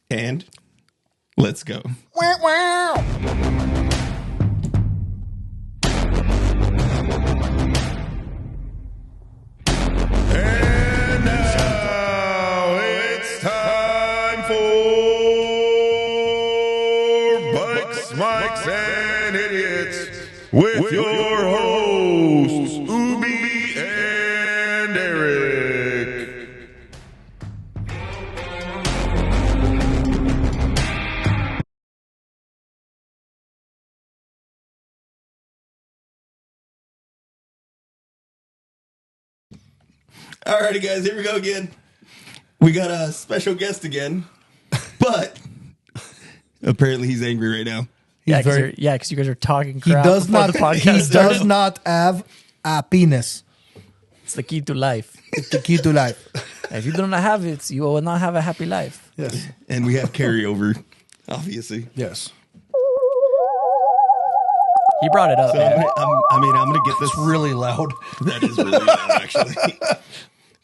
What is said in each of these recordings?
And let's go. Wow, wow. And now it's time for Bikes, Mikes, and Idiots with your hosts, Ubi and Eric. Alrighty, guys, here we go again. We got a special guest again, but apparently he's angry right now. Yeah, because you guys are talking crap. He does before not. The podcast He started. does not have a penis. It's the key to life. It's the key to life. If you do not have it, you will not have a happy life. Yes. And we have carryover, obviously. Yes. He brought it up. So man. I'm going to get this. It's really loud. That is really loud, actually.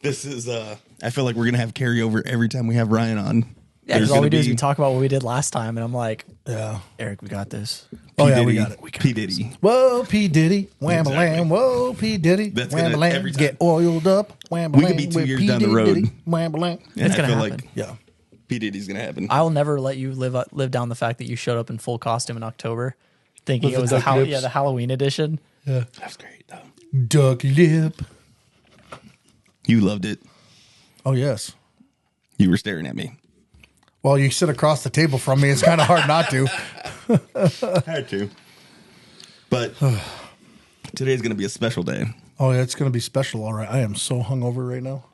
This is, I feel like we're going to have carryover every time we have Ryan on. Yeah, because There's all gonna we do is be we talk about what we did last time, and I'm like, Yeah. Eric, we got this. Oh, yeah, Diddy, we got it. P. Diddy. Whoa, P. Diddy. Wham Exactly. lamb. Whoa, P. Diddy. That's Wham gonna- every lamb. time. Get oiled up. Wham We lamb. could be 2 with years P. down the Diddy, road. Diddy. Wham lamb. And It's I gonna feel happen. like Yeah. P. Diddy's going to happen. I will never let you live down the fact that you showed up in full costume in October, thinking With it was the the duck lips. the Halloween edition. Yeah. That's great, though. Duck lip. You loved it. Oh, yes. You were staring at me. Well, you sit across the table from me. It's kind of hard not to. I had to. But today's going to be a special day. Oh, yeah, it's going to be special. All right. I am so hungover right now.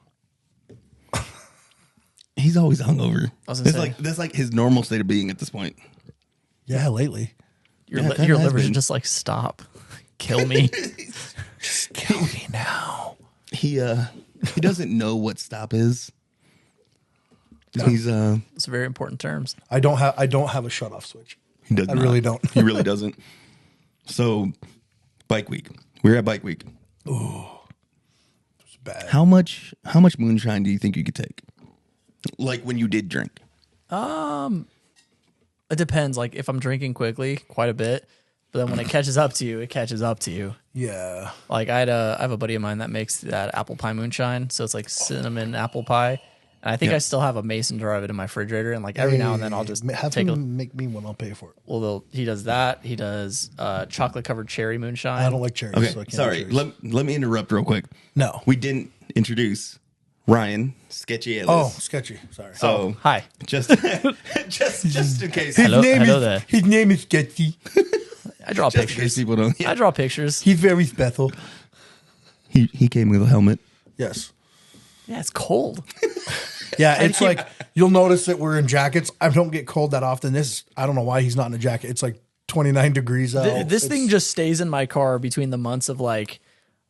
He's always hungover. I was gonna say. That's like his normal state of being at this point. Yeah, lately. Your, Yeah, li- kinda your has livers are been. just like, stop. Kill me. Kill me now. He doesn't know what stop is. No. He's It's very important terms. I don't have a shut off switch. he does I not. really don't. He really doesn't. So, Bike Week. We're at Bike Week. It's bad. How much moonshine do you think you could take? Like when you did drink. It depends. Like if I'm drinking quickly, quite a bit. But then when it catches up to you, it catches up to you. Yeah. Like I have a buddy of mine that makes that apple pie moonshine. So it's like cinnamon apple pie. And I think Yeah. I still have a mason jar of it in my refrigerator. And like every now and then I'll just have take him make me one. I'll pay for it. he does that. He does chocolate covered cherry moonshine. I don't like cherries. Okay, so I can't sorry. have cherries. Let me interrupt real quick. No. We didn't introduce Ryan, SketchyAlias. Oh, sketchy. Sorry. So Hi. just just in case. Hello there. His name is Sketchy. I draw Just in case pictures. people don't. I draw pictures. He's very special. He came with a helmet. Yes. Yeah, it's cold. Yeah, it's like you'll notice that we're in jackets. I don't get cold that often. I don't know why he's not in a jacket. It's like 29 degrees out. This thing just stays in my car between the months of like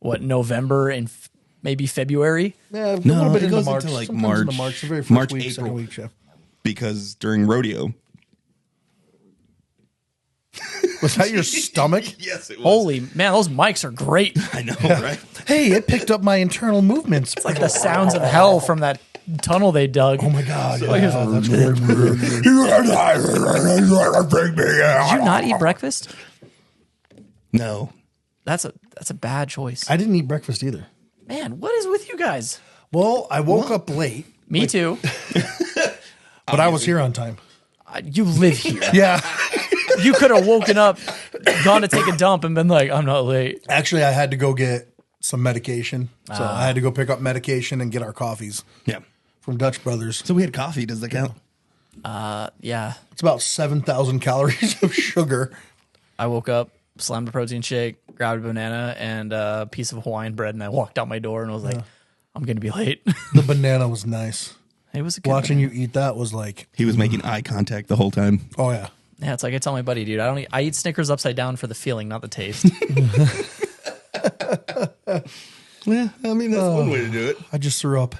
November and maybe February. yeah, a No, little bit it into goes March. into, like, Sometimes into March- March, the very first March, week, April. second week. Yeah. Because during rodeo. Was that your stomach? Yes, it was. Holy man, those mics are great. It's I know, right? Hey, it picked up my internal movements. It's like the sounds of hell from that tunnel they dug. oh my god! Like, Yeah, that's weird. Did you not eat breakfast? No. That's a bad choice. I didn't eat breakfast either. Man, what is with you guys? Well, I woke up late, Me too. but I was here on time. You live here. Yeah. You could have woken up, gone to take a dump, and been like, "I'm not late." Actually, I had to go get some medication. So I had to go pick up medication and get our coffees Yeah. from Dutch Brothers. So we had coffee. Does that count? Yeah. It's about 7,000 calories of sugar. I woke up, slammed a protein shake, grabbed a banana and a piece of Hawaiian bread, and I walked out my door and was like, "I'm gonna be late." The banana was nice. It was a good Watching you eat that was like, He was making eye contact the whole time. oh yeah. Yeah, it's like I tell my buddy, dude, I eat Snickers upside down for the feeling, not the taste. Yeah, I mean, that's one way to do it. I just threw up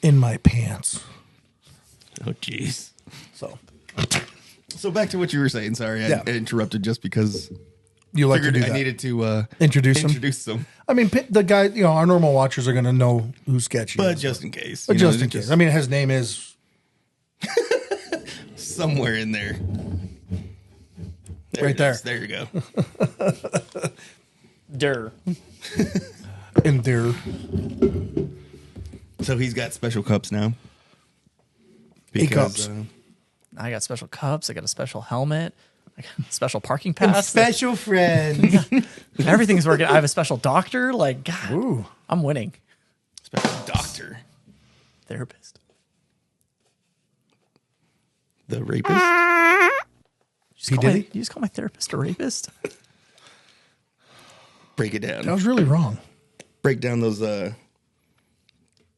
in my pants. Oh, jeez. So So back to what you were saying. Sorry, Yeah. I interrupted just because you like to figured do I that. needed to Introduce him? Introduce them. I mean, the guy, our normal watchers are going to know who's Sketchy But is. just in case. But you know, just in just case. I mean, his name is somewhere in there. Right there. There you go. Durr. In there. So he's got special cups now. 8 cups. I got special cups. I got a special helmet. I got a special parking pass. Special friend. Everything's working. I have a special doctor. Like, God, Ooh. I'm winning. Special doctor. Therapist. The rapist. You just call my therapist a rapist? Break it down. That was really wrong. Break down those.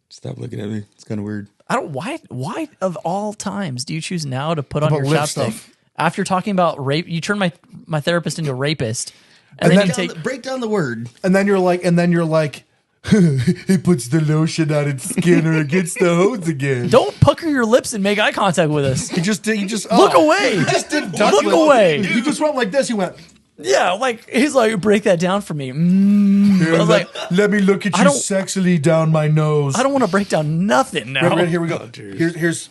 Stop looking at me. It's kind of weird. I don't. Why of all times do you choose now to put on your About lip chapstick stuff. after talking about rape? You turn my therapist into a rapist, and then you take. Break down the word. And then you're like, he puts the lotion on its skin or against the hose again. Don't pucker your lips and make eye contact with us. He just Look away. He just didn't Look away. He just went like this. He went. Yeah, like he's like, break that down for me. I was like, let me look at you sexily down my nose. I don't want to break down nothing now. Right, here we go. Here's.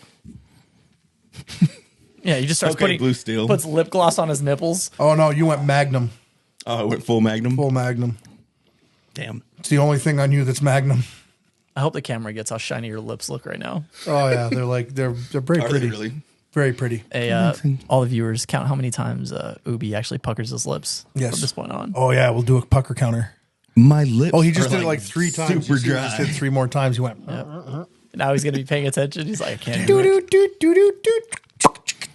Yeah, he just starts Okay, Blue Steel. puts lip gloss on his nipples. Oh no, you went Magnum. Oh, I went full Magnum. Full Magnum. Damn. It's the only thing on you that's Magnum. I hope the camera gets how shiny your lips look right now. Oh yeah, they're very Are pretty. they really? Very pretty. All the viewers, count how many times Ubi actually puckers his lips Yes. from this point on. Oh yeah, we'll do a pucker counter. My lips. Oh, he just are did it like 3 times. Super You see, he dry. just did 3 more times. He went. Now he's going to be paying attention. He's like, I can't Doo do doo it. doo doo doo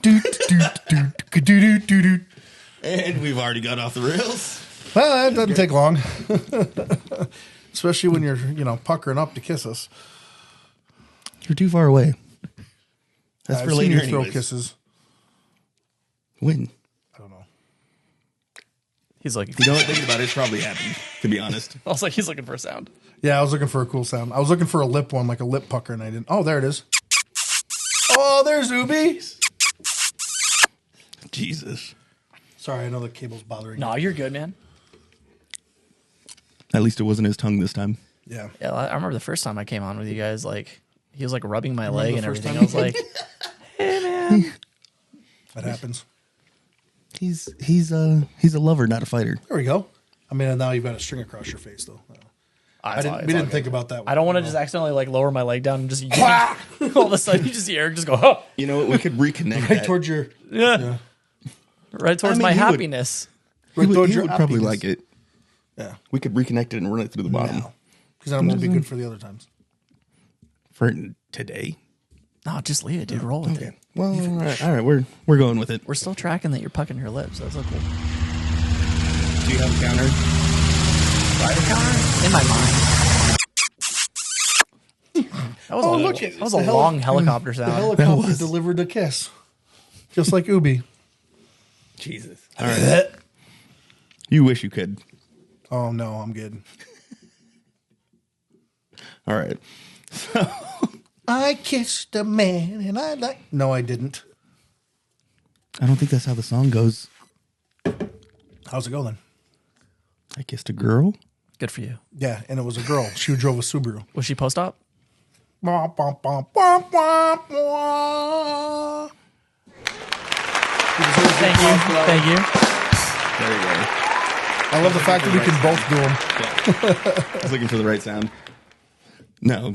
doo doo doo doo doo doo. And we've already got off the rails. Well, that doesn't take long, especially when you're puckering up to kiss us. You're too far away. That's I've for seen later you anyways. throw kisses. When? I don't know. He's like, You know what? Thinking about it, it's probably happened, to be honest. I was like, he's looking for a sound. Yeah, I was looking for a cool sound. I was looking for a lip one, like a lip pucker, and I didn't. Oh, there it is. Oh, there's Ubi. Jesus. Sorry, I know the cable's bothering you. No, you're good, man. At least it wasn't his tongue this time. Yeah. Yeah, I remember the first time I came on with you guys, like, he was like rubbing my leg the and first everything. time I was like, hey, man. That happens. He's a lover, not a fighter. There we go. I mean, now you've got a string across your face, though. We didn't think about that one. I don't want to just accidentally like lower my leg down and just all of a sudden you just see Eric just go, huh, You know what? We could reconnect right that. towards your yeah. Right towards I mean, my he would- happiness. right He towards would your probably happiness. like it. Yeah, We could reconnect it and run it through the bottom. because then it won't be good for the other times. For today. No, just leave it, dude. Roll with it. Well, all right. We're going with it. We're still tracking that you're pucking your lips. That's so cool. Do you have a counter? In my mind. That was that was a long helicopter The sound. helicopter delivered a kiss, just like Ubi. Jesus. All right. You wish you could. Oh no, I'm good. All right. I kissed a man, and I like. No, I didn't. I don't think that's how the song goes. How's it go then? I kissed a girl. Good for you. Yeah, and it was a girl. She drove a Subaru. Was she post op? Bah, bah, bah, bah, bah, bah. Thank you. Thank you. There you go. I love the fact that we can both do them. I was looking for the right sound. No.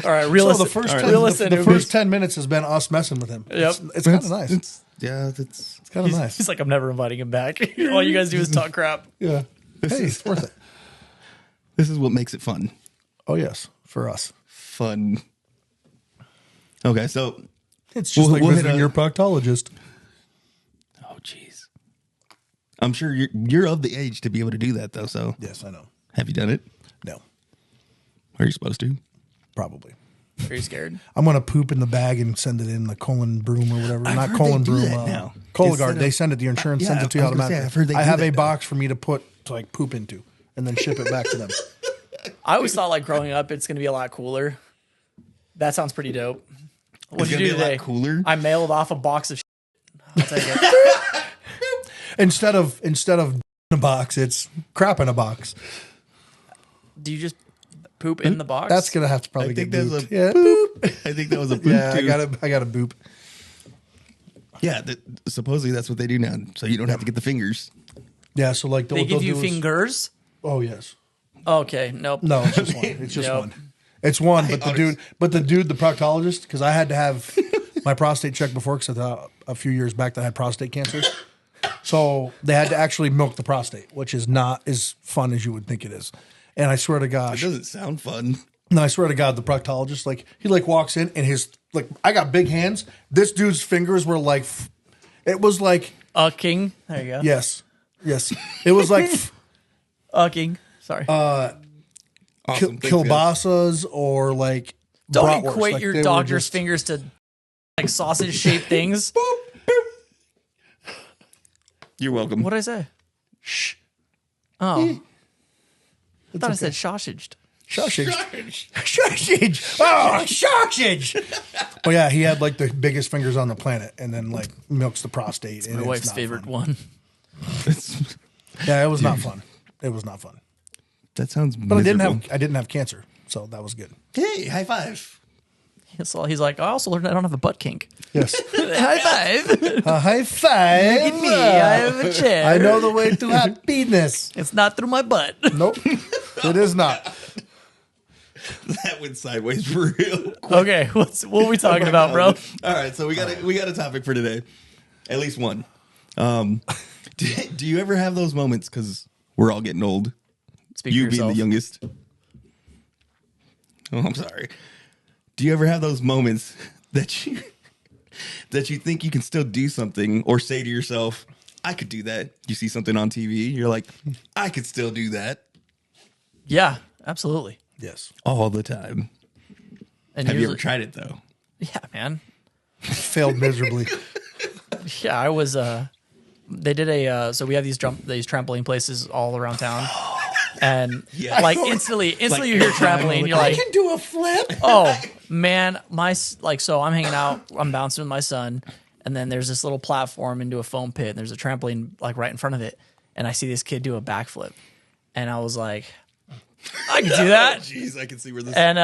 All right, So realistic. the first, All right. 10, Realistic, the Ubi. first 10 minutes has been us messing with him. Yep. It's kind of nice. It's It's kind of nice. He's like, I'm never inviting him back. All you guys do is talk crap. Yeah. Hey, it's worth it. This is what makes it fun. Oh, yes. For us. Fun. Okay, so It's just like we'll hit visiting a- your proctologist. oh jeez. I'm sure you're of the age to be able to do that though, so Yes, I know. have you done it? No, Are you supposed to? probably. Are you scared? I'm going to poop in the bag and send it in the colon broom or whatever. I've Not heard colon they do broom. that now. Cologuard. Instead They of- send it. The insurance yeah, sends it to you I was gonna say, automatically. I've heard they I do have that a now. box for me to put to like poop into and then ship it back to them. I always thought like growing up, it's going to be a lot cooler. That sounds pretty dope. What'd you gonna do be a lot today? cooler? I mailed off a box of I'll take it. Instead of in a box, it's crap in a box. Do you just poop in the box? That's gonna have to probably I think get that's booped. a Yeah, boop. I think that was a boop yeah. too. I got a boop. Yeah, supposedly that's what they do now, so you don't have to get the fingers. Yeah, so like They give you fingers? Oh yes. Okay, nope. No, it's just one. It's just Nope. one. It's one, but the dude, the proctologist, because I had to have my prostate checked before, because I thought a few years back that I had prostate cancer. So they had to actually milk the prostate, which is not as fun as you would think it is. And I swear to gosh, It doesn't sound fun. no, I swear to God, the proctologist, like he like walks in and his like I got big hands. This dude's fingers were like, it was like King. There you go. yes, it was like King. Sorry. Awesome. Thanks, guys. kielbasas or like Don't bratwurst. equate Like, your they were doctor's just- fingers to like sausage shaped things. You're welcome. What did I say? Shh. Oh. I thought I okay. said sausaged. Sausage. Sausage. Oh, sausage. Oh yeah, he had like the biggest fingers on the planet, and then like milks the prostate. And My it's wife's not favorite fun. one. Yeah, it was not fun. It was not fun. That sounds But miserable. I didn't have cancer, so that was good. Hey, high five. So he's like, I also learned I don't have a butt kink. Yes. High five. A high five. Look at me. I have a chair. I know the way to happiness. It's not through my butt. Nope, it is not. That went sideways for real. Okay, what are we talking about, bro? All right, so we got a topic for today, at least one. Do you ever have those moments? Because we're all getting old. Speak You for being yourself. the youngest. Oh, I'm sorry. Do you ever have those moments that you think you can still do something, or say to yourself, "I could do that"? You see something on TV, you're like, "I could still do that." Yeah, absolutely. Yes. All the time. And Have you usually- ever tried it though? Yeah, man. Failed miserably. Yeah, I was. They did so we have these trampoline places all around town, and Yeah. like instantly you hear trampoline, you're like, do a flip. oh man, so I'm hanging out, I'm bouncing with my son, and then there's this little platform into a foam pit, and there's a trampoline like right in front of it, and I see this kid do a backflip, and I was like, I can do that. Jeez, I can see where this. And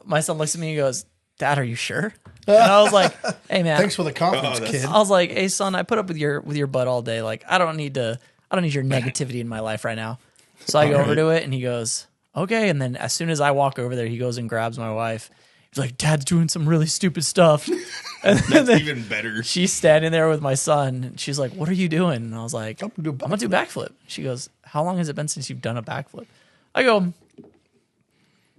my son looks at me and goes, Dad, are you sure? And I was like, hey man, Thanks for the confidence, kid. I was like, hey son, I put up with your butt all day. Like, I don't need your negativity in my life right now. So I go over to it and he goes, okay. And then as soon as I walk over there, he goes and grabs my wife. He's like, Dad's doing some really stupid stuff. And That's then even better. she's standing there with my son. And she's like, what are you doing? And I was like, I'm I'm gonna do a going to do a backflip. She goes, how long has it been since you've done a backflip? I go,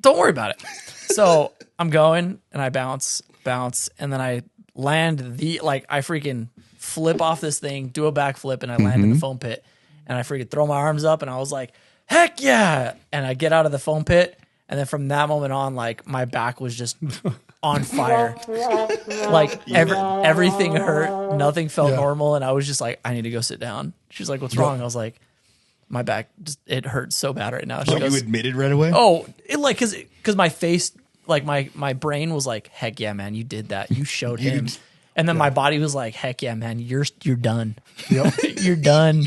don't worry about it. So I'm going and I bounce, and then I land I freaking flip off this thing, do a backflip, and I land in the foam pit. And I freaking throw my arms up and I was like, heck yeah. And I get out of the foam pit. And then from that moment on, like my back was just on fire. Like everything hurt. Nothing felt Yeah. normal. And I was just like, I need to go sit down. She's like, what's wrong? I was like, my back it hurts so bad right now. She So goes, you admitted right away? oh, it like because my face, like my brain was like, heck yeah, man, you did that. You showed him. And then my body was like, heck yeah, man, you're done. Yep. You're done.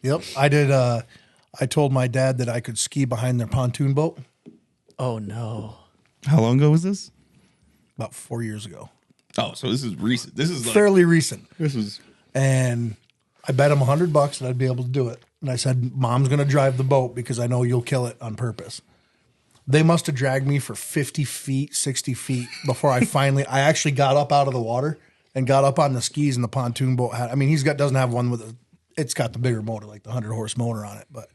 Yep. I did. I told my dad that I could ski behind their pontoon boat Oh no. How long ago was this? about 4 years ago. Oh, so this is recent. This is like Fairly recent. This was And I bet him $100 that I'd be able to do it. And I said, Mom's going to drive the boat because I know you'll kill it on purpose. They must have dragged me for 50 feet, 60 feet before I actually got up out of the water and got up on the skis, and the pontoon boat doesn't have one it's got the bigger motor, like the 100-horse motor on it, but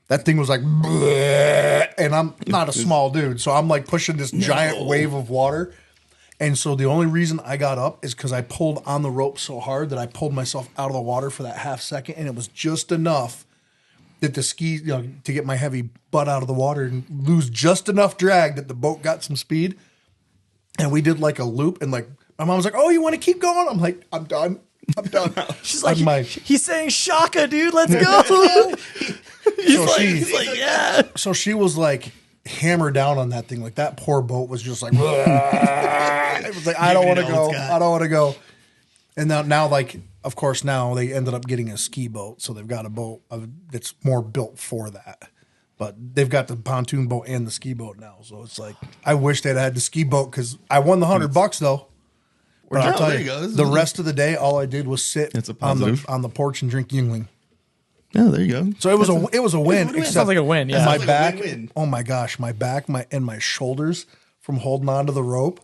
that thing was like, bleh, and I'm not a small dude, so I'm like pushing this giant wave of water. And so the only reason I got up is because I pulled on the rope so hard that I pulled myself out of the water for that half second, and it was just enough that the skis, to get my heavy butt out of the water and lose just enough drag that the boat got some speed. And we did like a loop, and like my mom was like, "Oh, you want to keep going?" I'm like, "I'm done. I'm done." She's like, he's saying Shaka, dude. Let's go. He's like, yeah. So she was like hammer down on that thing. Like that poor boat was just like, it was like, I don't want to go. I don't want to go. And now, like, of course, now they ended up getting a ski boat. So they've got a boat that's more built for that. But they've got the pontoon boat and the ski boat now. So it's like, I wish they'd had the ski boat because I won the $100 though. But I'll Oh, tell there you, you go. This is the a- rest of the day, all I did was sit It's a on positive. the porch and drink Yingling. Oh, there you go. So it was a win. win. Except Sounds like a win, yeah. my Sounds like a back. win-win. Oh my gosh, my back, my shoulders from holding onto the rope.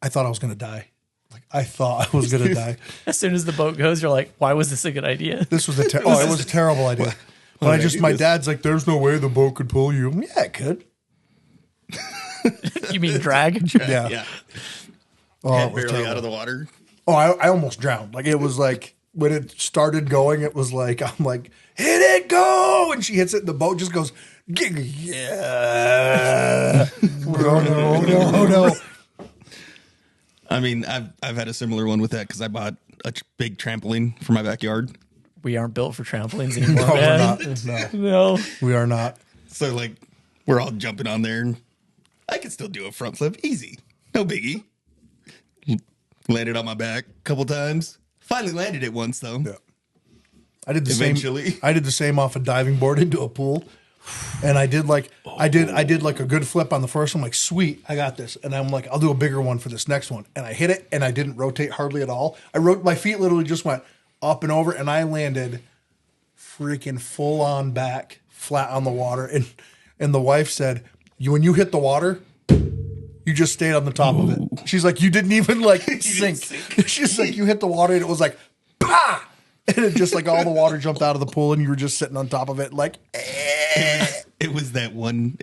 I thought I was going to die. Like I thought I was going to die. As soon as the boat goes, you're like, why was this a good idea? This was it was a terrible idea. But why did I do my this? dad's like, there's no way the boat could pull you. Yeah, it could. You mean drag? Yeah. Yeah. Oh, Head it was barely terrible. out of the water. Oh, I almost drowned. Like it was like when it started going, it was like I'm like, hit it, go, and she hits it, and the boat just goes, yeah. No. I mean, I've had a similar one with that because I bought a big trampoline for my backyard. We aren't built for trampolines anymore, No, we're man. not. No, No. we are not. So like, we're all jumping on there, and I could still do a front flip, easy, no biggie. Landed on my back a couple times. Finally landed it once though. Yeah. I did the Eventually. same. I did the same off a diving board into a pool, and I did like I did like a good flip on the first one. I'm like, sweet, I got this, and I'm like, I'll do a bigger one for this next one, and I hit it, and I didn't rotate hardly at all. My feet literally just went up and over, and I landed freaking full on back, flat on the water, and the wife said, when you hit the water, you just stayed on the top of it. She's like, you didn't even like sink. She's like, you hit the water and it was like, bah! And it just like all the water jumped out of the pool and you were just sitting on top of it like, It was that one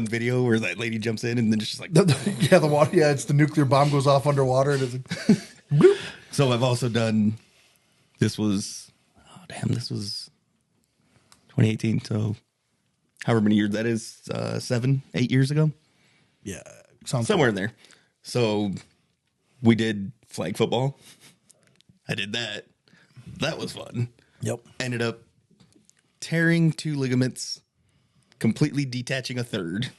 video where that lady jumps in and then it's just like. the water. Yeah, it's the nuclear bomb goes off underwater and it's like, bloop. So I've also done. This was 2018. So however many years that is, 7, 8 years ago. Yeah, sounds Somewhere in there. So we did flag football. I did that. That was fun. Yep. Ended up tearing 2 ligaments, completely detaching a third.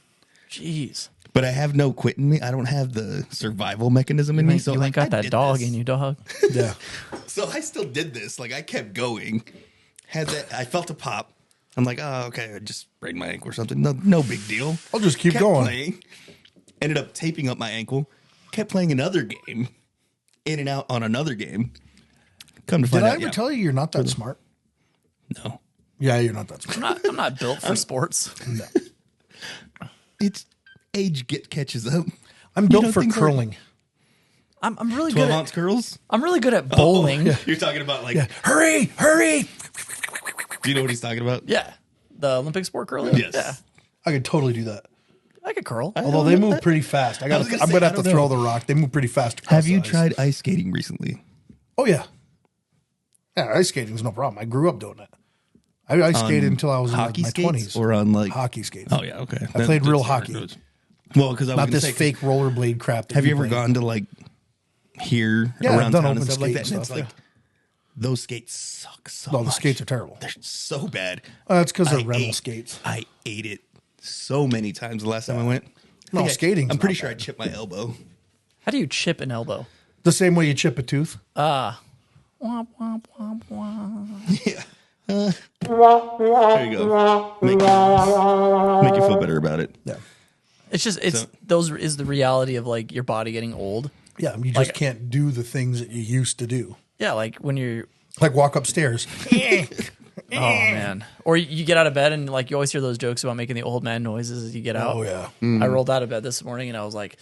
Jeez. But I have no quit in me. I don't have the survival mechanism in me. So You ain't like, got I that did dog this. in you, dog. Yeah. So I still did this. Like I kept going. Had that. I felt a pop. I'm like, oh, okay. I just sprained my ankle or something. No big deal. I'll just keep Kept going. playing. Ended up taping up my ankle. Kept playing another game. In and out on another game. Come to Did find I out, ever yeah. tell you you're not that smart? No. Yeah, you're not that smart. I'm not built for sports. No. It's age catches up. I'm built for things are- curling. I'm really 12 good ounce curls. I'm really good at bowling. Oh, you're talking about like. Yeah. Hurry. Do you know what he's talking about? Yeah. The Olympic sport curling? Yes. Yeah. I could totally do that. I could curl. Although they move pretty fast. I'm was gonna say, gonna I have to don't throw know. the rock. They move pretty fast. across Have you the ice. tried ice skating recently? Oh yeah. Yeah, ice skating is no problem. I grew up doing it. I ice skated until I was in Hockey my skates 20s. or on like Hockey skates. Oh yeah, okay. I played real hockey. Well, because I was Not gonna this say, fake rollerblade crap. That Have you ever play. gone to like here Yeah, I've around done town and open stuff like skate that? And it's stuff, like yeah. those skates suck so No, much. the skates are terrible. They're so bad. It's because they're I rental ate- skates. I ate it so many times the last time I went. No, I think skating's I'm pretty not sure I bad. chipped my elbow. How do you chip an elbow? The same way you chip a tooth. Womp, womp, womp, womp. Yeah. There you go. Make you feel better about it. Yeah. It's just So- those is the reality of like your body getting old. Yeah, you just can't do the things that you used to do. Yeah, like when you're Like walk upstairs. oh man, or you get out of bed and like you always hear those jokes about making the old man noises as you get out. Oh yeah. I rolled out of bed this morning and I was like,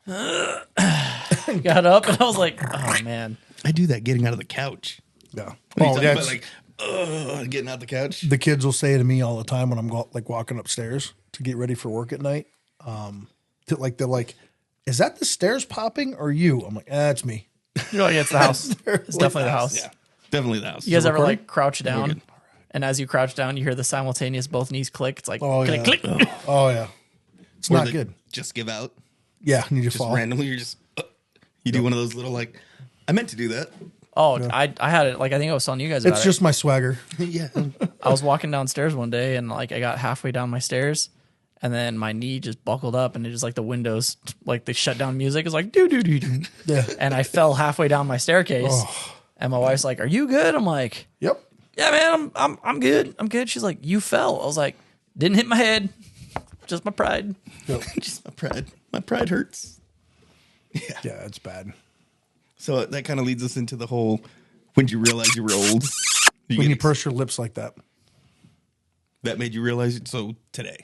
got up and I was like, oh man. I do that getting out of the couch. Yeah. What are you Oh talking yeah. about, like, getting out the couch? The kids will say to me all the time when I'm like walking upstairs to get ready for work at night. They're like, is that the stairs popping or you? I'm like, it's me. You're like, it's the house. It's definitely the house. Yeah, definitely the house. You guys ever recording? like crouch We're down? good. And as you crouch down, you hear the simultaneous both knees click. It's like Oh click, yeah. click. Oh yeah. It's Or not they good. Just give out. Yeah, and you Just fall. randomly, you're just you do one of those little like. I meant to do that. Oh, I had it. Like I think I was telling you guys about It's it. just my swagger. Yeah. I was walking downstairs one day and like I got halfway down my stairs and then my knee just buckled up and it just like the windows, like they shut down music. It's like doo doo doo doo. Yeah. And I fell halfway down my staircase. Oh. And my wife's like, "Are you good?" I'm like, Yep. "Yeah, man, I'm good. I'm good." She's like, "You fell." I was like, "Didn't hit my head. Just my pride." Yep. Just my pride. My pride hurts. Yeah, it's bad. So that kind of leads us into the whole, when you realize you were old. When you purse your lips like that. That made you realize it. So today.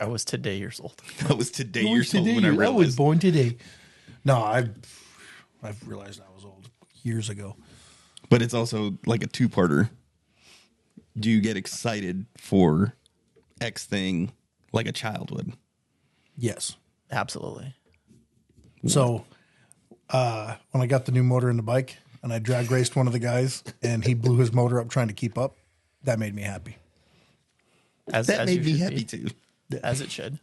I was today years old. I was today years old when I I was realized. born today. No, I've realized I was old years ago. But it's also like a two-parter. Do you get excited for X thing like a child would? Yes. Absolutely. So when I got the new motor in the bike and I drag raced one of the guys and he blew his motor up trying to keep up, that made me happy. As That made you me should happy be. too. As it should.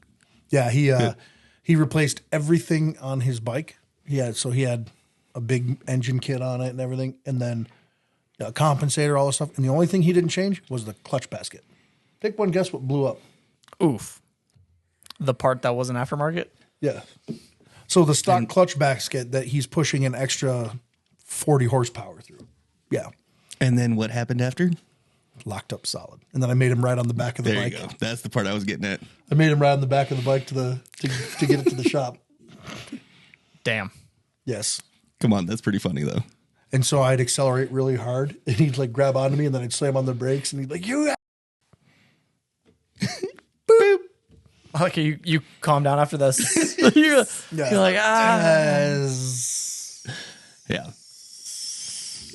Yeah, he replaced everything on his bike. He had a big engine kit on it and everything, and then a compensator, all this stuff. And the only thing he didn't change was the clutch basket. Take one guess what blew up. Oof. The part that wasn't aftermarket? Yeah. So the stock clutch basket that he's pushing an extra 40 horsepower through. Yeah. And then what happened after? Locked up solid. And then I made him ride on the back of the There bike. you go. That's the part I was getting at. I made him ride on the back of the bike to get it to the shop. Damn. Yes. Come on, that's pretty funny though. And so I'd accelerate really hard and he'd like grab onto me and then I'd slam on the brakes and he'd like, you boop. Okay, you calm down after this. you're like, Yeah.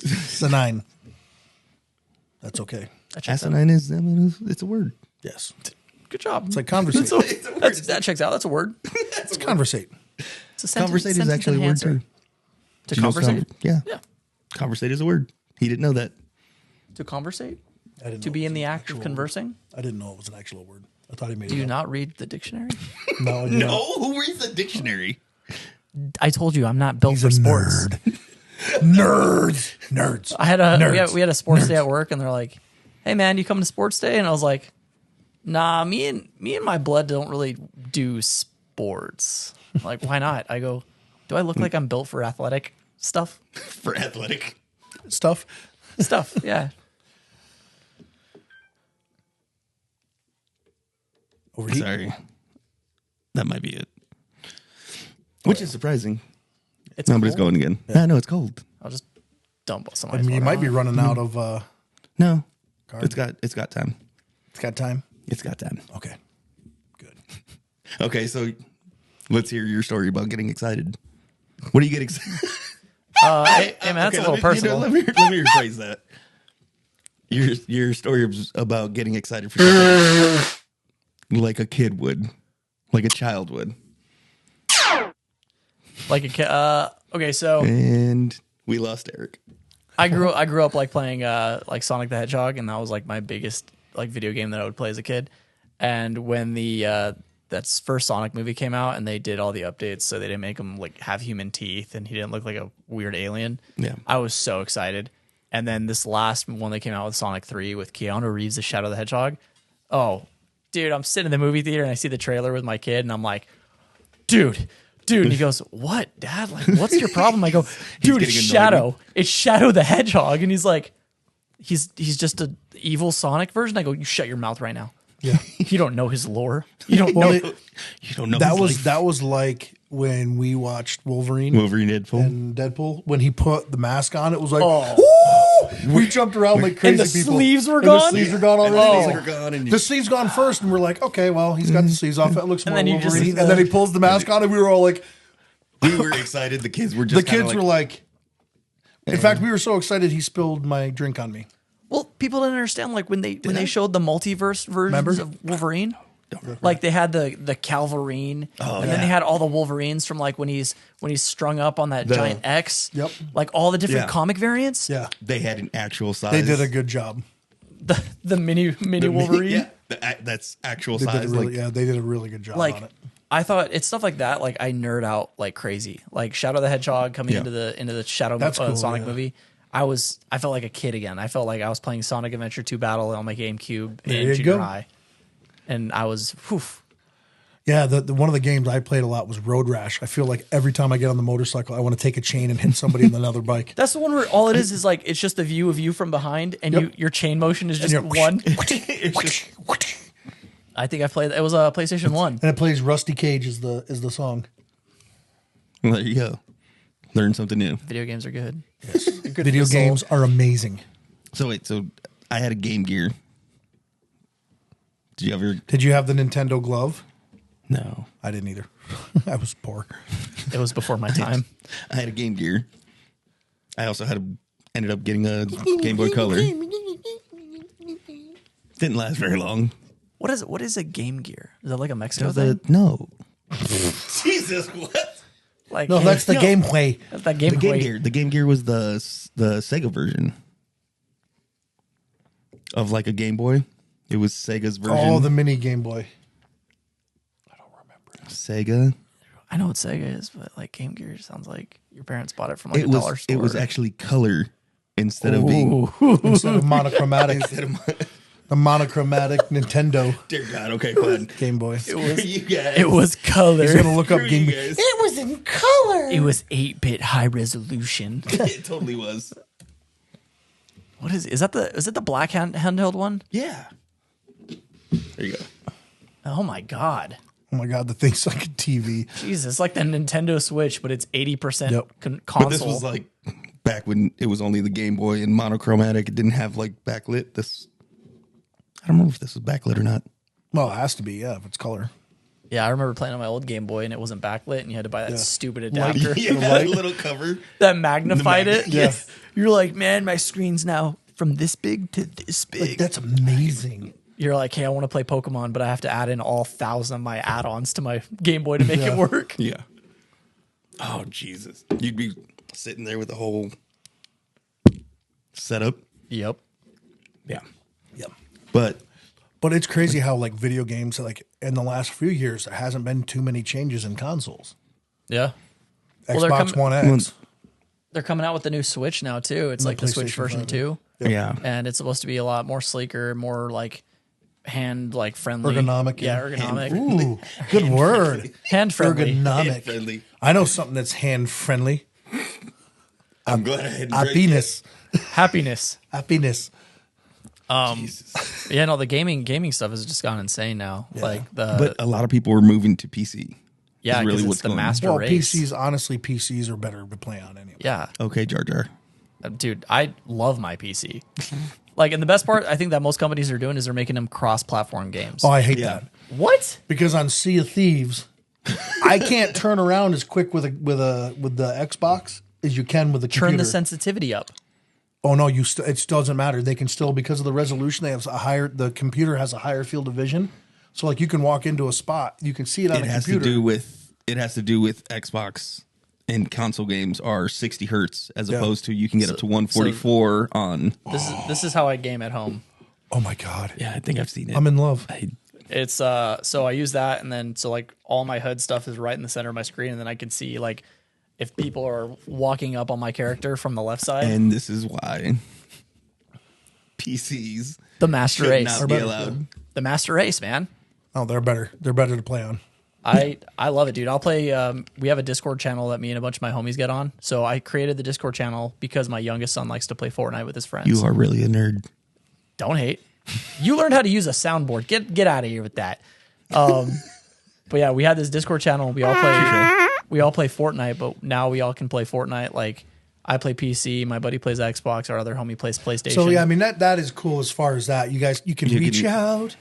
It's a 9. That's okay. that checks out. Asinine is it's a word. Yes. Good job. It's like conversate. That checks out. That's a word. It's conversate. It's a sentence, Conversate is sentence actually a word enhancer. too. To Do you know conversate? yeah. Yeah. Conversate is a word. He didn't know that. To conversate? I didn't To know be it in was the an act of actual conversing? word. I didn't know it was an actual word. I thought he made Do it you up. not read the dictionary? No, I do No, not. who reads the dictionary? I told you I'm not built for sports. Nerds. I had Nerds. we had a sports day at work, and they're like, "Hey man, you coming to sports day?" And I was like, "Nah, me and my blood don't really do sports." I'm like, why not? I go, "Do I look like I'm built for athletic stuff?" For athletic. Stuff. Yeah. Overheat. Sorry. That might be it. Which is surprising. It's Nobody's cold. going again. Yeah, no, it's cold. I'll just dump some I ice mean, you water might on be it. running out of. No. Card. It's got time. It's got time. It's got time. Okay. Good. Okay, so let's hear your story about getting excited. What do you get excited? Hey man, that's a little personal. let me rephrase that. Your story was about getting excited for something like a kid would, like a child would. Like a kid. Okay, so And we lost Eric. I grew up like playing like Sonic the Hedgehog, and that was like my biggest like video game that I would play as a kid. And when the that's first Sonic movie came out, and they did all the updates, so they didn't make him like have human teeth, and he didn't look like a weird alien. Yeah. I was so excited. And then this last one that came out with Sonic 3 with Keanu Reeves, the Shadow the Hedgehog. Oh, dude, I'm sitting in the movie theater and I see the trailer with my kid, and I'm like, dude. And he goes, "What, Dad? Like, what's your problem?" I go, "Dude, it's getting Shadow. It's Shadow the Hedgehog." And he's like, he's just a evil Sonic version. I go, "You shut your mouth right now. Yeah. You don't know his lore. You don't know." You don't know That was like when we watched Wolverine Deadpool. and Deadpool. When he put the mask on, it was like, Oh. "Woo!" We jumped around like crazy And the people. sleeves were And gone? The sleeves were gone already. Oh. It's like, We're gone and the sleeves gone first, and we're like, okay, well, he's got the sleeves off. That looks more then you just Wolverine. see And then he pulls the mask on, and we were all like, we were excited. The kids were the just kids were like, in fact, we were so excited he spilled my drink on me. Well, people didn't understand like when they showed the multiverse versions Remember? of Wolverine. Like they had the Calvarine, and then they had all the Wolverines from like when he's strung up on that giant X. Yep. Like all the different Yeah. comic variants. Yeah, they had an actual size. they did a good job. The mini Wolverine. Yeah, that's actual They size. did a really, they did a really good job Like on it. I thought it's stuff like that. Like I nerd out like crazy. Like Shadow the Hedgehog coming Yeah. into the Shadow That's cool, Sonic yeah. movie. I felt like a kid again. I felt like I was playing Sonic Adventure 2 Battle on my GameCube There in you junior go. high, and I was whew. Yeah, the one of the games I played a lot was Road Rash. I feel like every time I get on the motorcycle, I want to take a chain and hit somebody in another bike. That's the one where all it is like it's just a view of you from behind, and Yep. your chain motion is just you're- one. It's just- I think I played. It was a PlayStation 1. And it plays Rusty Cage is the song. there you go. Learn something new. Video games are good. Yes. Good for Video the soul. games are amazing. So wait, so I had a Game Gear. Did you ever? Did you have the Nintendo glove? No. I didn't either. I was poor. It was before my time. I had a Game Gear. I also ended up getting a Game Boy Color. Didn't last very long. What is a Game Gear? Is that like a Mexico thing? No. Jesus, what? Like No, that's the Game Boy. That's that Game The Game Boy. Gear. The Game Gear was the Sega version of like a Game Boy. It was Sega's version. Oh, the mini Game Boy. I don't remember. Sega. I know what Sega is, but like Game Gear sounds like your parents bought it from like It a dollar was. store. It was actually color instead of being. Instead of monochromatic. Instead of A monochromatic Nintendo dear God. Okay, fine. Game Boy. Screw you guys. It was color. He's going to look up Screw Game you Boy. guys. It was in color. It was 8-bit high resolution. It totally was. What is that the black handheld one? Yeah. There you go. Oh my god. Oh my God, the thing's like a TV. Jesus, it's like the Nintendo Switch, but it's 80% Yep. console. But this was like back when it was only the Game Boy and monochromatic. It didn't have like backlit. I don't remember if this was backlit or not. Well, it has to be, yeah, if it's color. Yeah, I remember playing on my old Game Boy and it wasn't backlit and you had to buy that Yeah. stupid adapter Yeah, a little cover. that magnified it. Yeah. You're like, man, my screen's now from this big to this big. Like, that's amazing. You're like, hey, I want to play Pokemon, but I have to add in all 1,000 of my add-ons to my Game Boy to make it work. Yeah. Oh, Jesus. You'd be sitting there with the whole setup. Yep. Yeah. Yep. But But it's crazy how like video games, like in the last few years, there hasn't been too many changes in consoles. Yeah. Well, Xbox One X. They're coming out with the new Switch now too. It's the like the Switch PlayStation version 5. 2. yeah. And it's supposed to be a lot more sleeker, more like hand like friendly. Ergonomic. Yeah, ergonomic. Ooh, good word. Hand friendly. Ergonomic. Friendly. I know something that's hand friendly. I'm glad I had to drink Happiness. Happiness. Happiness. Jesus. Yeah, no, the gaming stuff has just gone insane now. Like But a lot of people are moving to PC. yeah, really because what's it's the going on. master Well, race. PCs are better to play on anyway. Yeah. Okay, Jar Jar. Dude, I love my PC. Like, and the best part I think that most companies are doing is they're making them cross-platform games. Oh, I hate Yeah. that. What? Because on Sea of Thieves, I can't turn around as quick with the Xbox as you can with the computer. Turn the sensitivity up. Oh no, it doesn't matter. They can still, because of the resolution, they have the computer has a higher field of vision. So like you can walk into a spot, you can see it on It a has computer. to do with Xbox and console games are 60 hertz as opposed to you can get up to 144 on. This is how I game at home. Oh my God. Yeah, I think I've seen it. I'm in love. It's so I use that, and then so like all my HUD stuff is right in the center of my screen, and then I can see like if people are walking up on my character from the left side. And this is why PCs The master should race. not be allowed. The master race, man. Oh, they're better. They're better to play on. I love it, dude. I'll play. We have a Discord channel that me and a bunch of my homies get on. So I created the Discord channel because my youngest son likes to play Fortnite with his friends. You are really a nerd. Don't hate. You learned how to use a soundboard. Get out of here with that. But yeah, we had this Discord channel. We all play Fortnite, but now we all can play Fortnite. Like I play PC, my buddy plays Xbox, our other homie plays PlayStation. So yeah, I mean that is cool as far as that. You guys, you can reach out.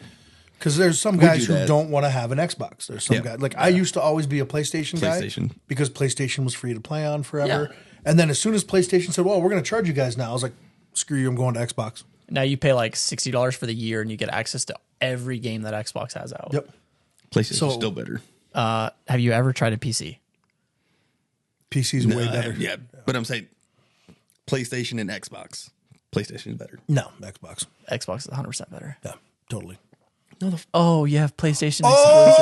Because there's some guys do who that. don't want to have an Xbox. There's some guys like I used to always be a PlayStation guy because PlayStation was free to play on forever. Yeah. And then as soon as PlayStation said, "Well, we're going to charge you guys now," I was like, "Screw you! I'm going to Xbox." Now you pay like $60 for the year, and you get access to every game that Xbox has out. Yep. PlayStation's So- still better. Have you ever tried a PC? PC's way better. Yeah, but I'm saying PlayStation and Xbox. PlayStation is better. No, Xbox. Xbox is 100% better. Yeah, totally. Oh, you have PlayStation exclusive.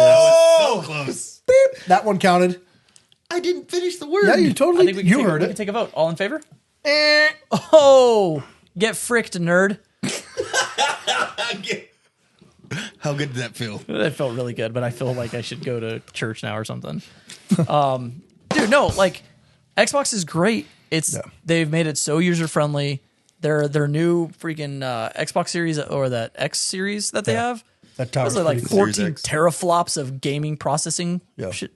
So close. Beep. That one counted. I didn't finish the word. Yeah, you I totally. think we can You take heard we can it. take a vote. All in favor? Oh, get fricked, nerd. How good did that feel? That felt really good, but I feel like I should go to church now or something. Dude, no, like Xbox is great. They've made it so user friendly. Their new freaking Xbox Series or that X series that they have. That tower's Those are like pretty cool. 14 Series X. teraflops of gaming processing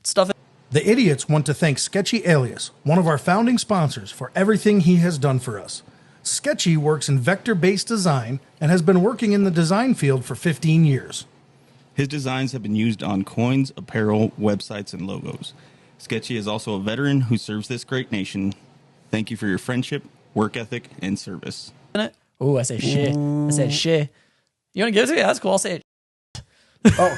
stuff. The idiots want to thank SketchyAlias, one of our founding sponsors, for everything he has done for us. Sketchy works in vector-based design and has been working in the design field for 15 years. His designs have been used on coins, apparel, websites, and logos. Sketchy is also a veteran who serves this great nation. Thank you for your friendship, work ethic, and service. Oh, I say shit. I said shit. You want to give it to me? That's cool. I'll say it.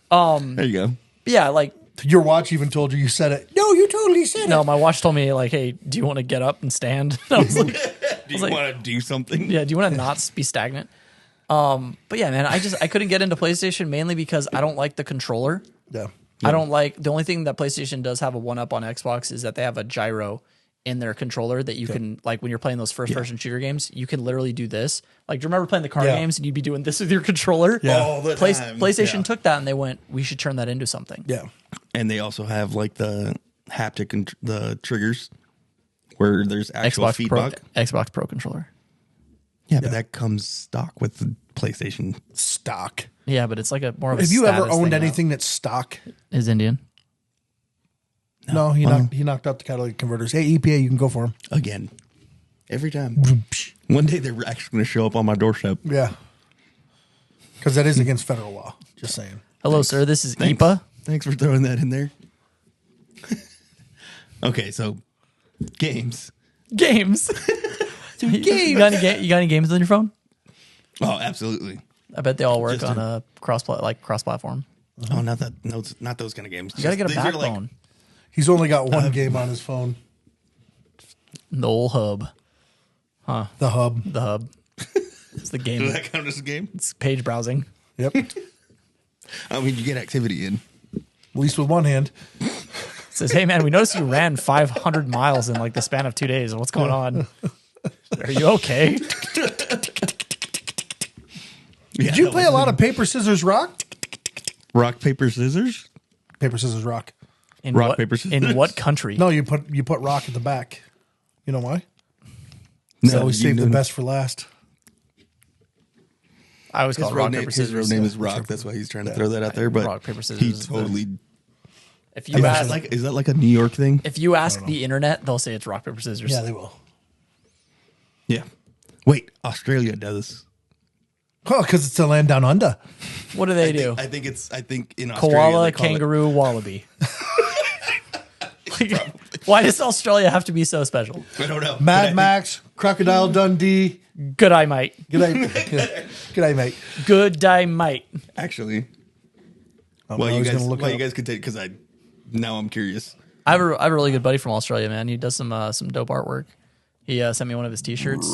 Oh, There you go. Yeah, like, your watch even told you said it. No, you totally said no, it. my watch told me, like, hey, do you want to get up and stand? I was like, Do you like- want to do something? yeah, do you want to not be stagnant? But yeah, man, I couldn't get into PlayStation mainly because I don't like the controller. Yeah. I don't like, the only thing that PlayStation does have a one-up on Xbox is that they have a gyro in their controller that you can, like, when you're playing those first-person shooter games, you can literally do this. Like, do you remember playing the car games and you'd be doing this with your controller? Yeah. All the time. PlayStation took that and they went, we should turn that into something. Yeah. And they also have like the haptic and the triggers where there's actual feedback. Xbox Pro controller. Yeah, but that comes stock with the PlayStation. Stock. Yeah, but it's like a more of a Have you ever status owned thing now. anything that's stock? Is Indian. No, he knocked out the catalytic converters. Hey, EPA, you can go for him. Again. Every time. One day they're actually going to show up on my doorstep. Yeah. Because that is against federal law. Just saying. Hello, sir. This is Thanks. IPA. Thanks for throwing that in there. Okay, so games. Games. You got any games on your phone? Oh, absolutely. I bet they all work Just on a cross platform. Oh, not that. No, not those kind of games. You got to get a These are backbone. He's only got one game on his phone. The old hub. The hub. The hub. It's the Does game. that count as a game? It's page browsing. Yep. I mean, you get activity in. At least with one hand. It says, hey man, we noticed you ran 500 miles in like the span of 2 days. What's going on? Are you okay? Yeah, Did you play a lot of paper, scissors, rock? rock, paper, scissors? Paper, scissors, rock. In Rock, what, paper, scissors. In what country? No, you put rock at the back. You know why? No, So we saved the best for last. I always call His it rock, road, name, paper, his scissors. road name is Rock. That's why he's trying to throw that out there. But Rock, paper, scissors he is the- totally. If you ask, Is that like a New York thing? if you ask the internet, they'll say it's rock, paper, scissors. Yeah, they will. Yeah. Wait, Australia does. Oh, because it's the land down under. What do they do? I think in Australia Koala, they call it- kangaroo, wallaby. Like, why does Australia have to be so special? I don't know. Mad Max, Crocodile Dundee. Good eye, mate. Good day, good day, mate. Good day, mate. Actually, I well, you was guys, gonna look well, it you up. guys could take because now I'm curious. I have a really good buddy from Australia, man. He does some dope artwork. He sent me one of his T-shirts,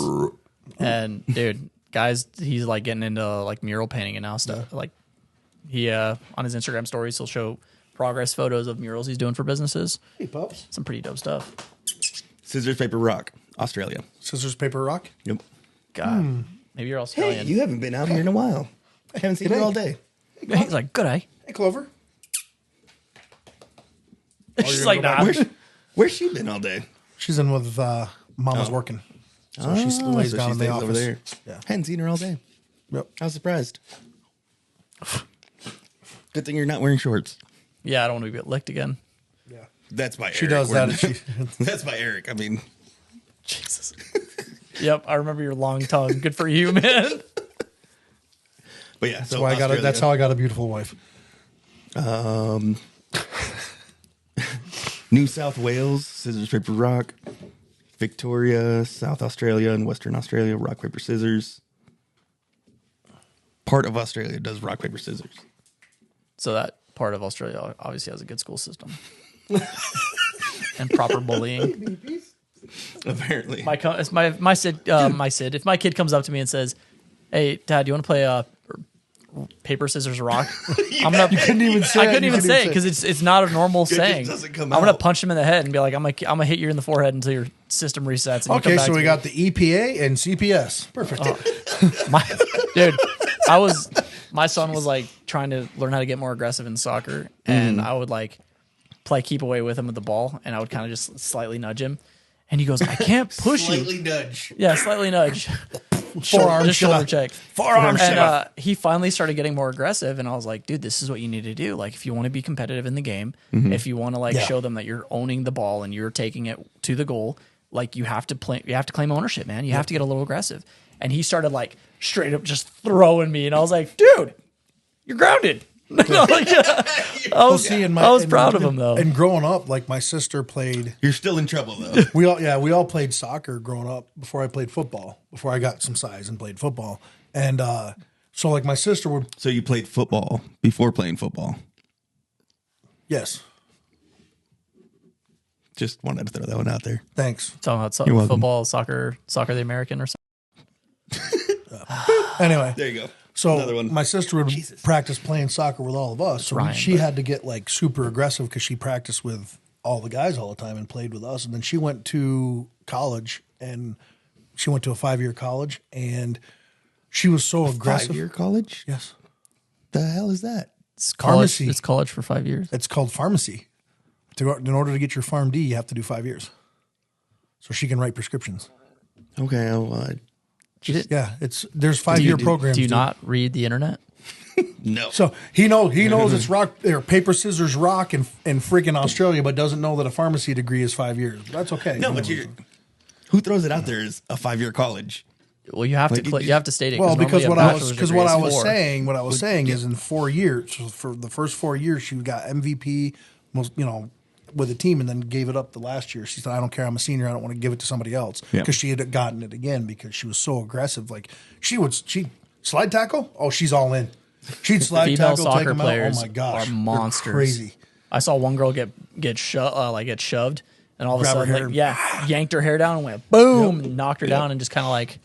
and dude, guys, he's like getting into like mural painting and now stuff. Like he on his Instagram stories, he'll show progress photos of murals he's doing for businesses. Hey, pups. Some pretty dope stuff. Scissors, paper, rock. Australia. Scissors, paper, rock. Yep. God, maybe you're Australian. Hey, you haven't been out here in a while. I haven't seen you all day. He's like, good eye. Hey, Clover. She's like, nah. Where's she been all day? She's in with Mama's working. So she lays So down she in the stays office. over there. Yeah. Hadn't seen her all day. Yep. I was surprised. Good thing you're not wearing shorts. Yeah, I don't want to get licked again. Yeah. That's by She Eric. does that. That's by Eric. I mean, Jesus. Yep, I remember your long tongue. Good for you, man. but yeah. So That's why I got it. Australia. That's how I got a beautiful wife. New South Wales, scissors, paper, rock. Victoria, South Australia, and Western Australia, rock, paper, scissors. Part of Australia does rock, paper, scissors. So that part of Australia obviously has a good school system and proper bullying. Apparently. It's my Sid. My Sid. If my kid comes up to me and says, "Hey, Dad, do you want to play paper, scissors, rock?" I'm gonna. You couldn't even say I it. couldn't You even couldn't say it even because it's not a normal just saying. doesn't come I'm gonna out. punch him in the head and be like, "I'm gonna hit you in the forehead until your system resets." And you Okay, come back so to we me." got the EPA and CPS. Perfect. Dude, my son was like trying to learn how to get more aggressive in soccer, and I would like play keep away with him with the ball, and I would kind of just slightly nudge him, and he goes, "I can't push you." nudge. Yeah, slightly nudge. Forearm just shoulder shot. check. Forearm And shot. he finally started getting more aggressive, and I was like, dude, this is what you need to do. Like, if you want to be competitive in the game, if you want to like Yeah. show them that you're owning the ball and you're taking it to the goal, like you have to claim ownership, man. You have to get a little aggressive. And he started like straight up just throwing me, and I was like, dude, you're grounded. I was proud of him though. And growing up, like my sister played. You're still in trouble though. We all played soccer growing up before I played football. Before I got some size and played football, and so like my sister would. So you played football before playing football. Yes, Just wanted to throw that one out there. thanks. Talking about You're welcome. football, soccer the American or something. Anyway, There you go. so Another one. my sister would practice playing soccer with all of us. So Ryan, she but- had to get like super aggressive because she practiced with all the guys all the time and played with us. And then she went to college, and she went to a 5-year college, and she was so aggressive. 5-year college? Yes, The hell is that? It's college. Pharmacy. It's college for 5 years. it's called pharmacy. In order to get your PharmD, you have to do 5 years. So she can write prescriptions. Okay. Yeah, there's 5-year programs. Do you dude. not read the internet? No. So he knows it's rock or paper scissors rock in freaking Australia, but doesn't know that a pharmacy degree is 5 years. But that's okay. No, but who throws it out there as a 5-year college? Well, you have Like, you have to state it. Well, because normally what a I was bachelor's degree is 4. what I was saying is in 4 years, so for the first 4 years, she got MVP, with a team, and then gave it up the last year. She said, "I don't care. I'm a senior. I don't want to give it to somebody else," Yeah. because she had gotten it again because she was so aggressive. Like she slide tackle. Oh, she's all in. She'd slide Female tackle, take soccer them out. Oh players my gosh, are they're monsters. crazy. I saw one girl get shoved, and all of a Grab her sudden, hair. yanked her hair down and went boom, and knocked her down, and just kind of like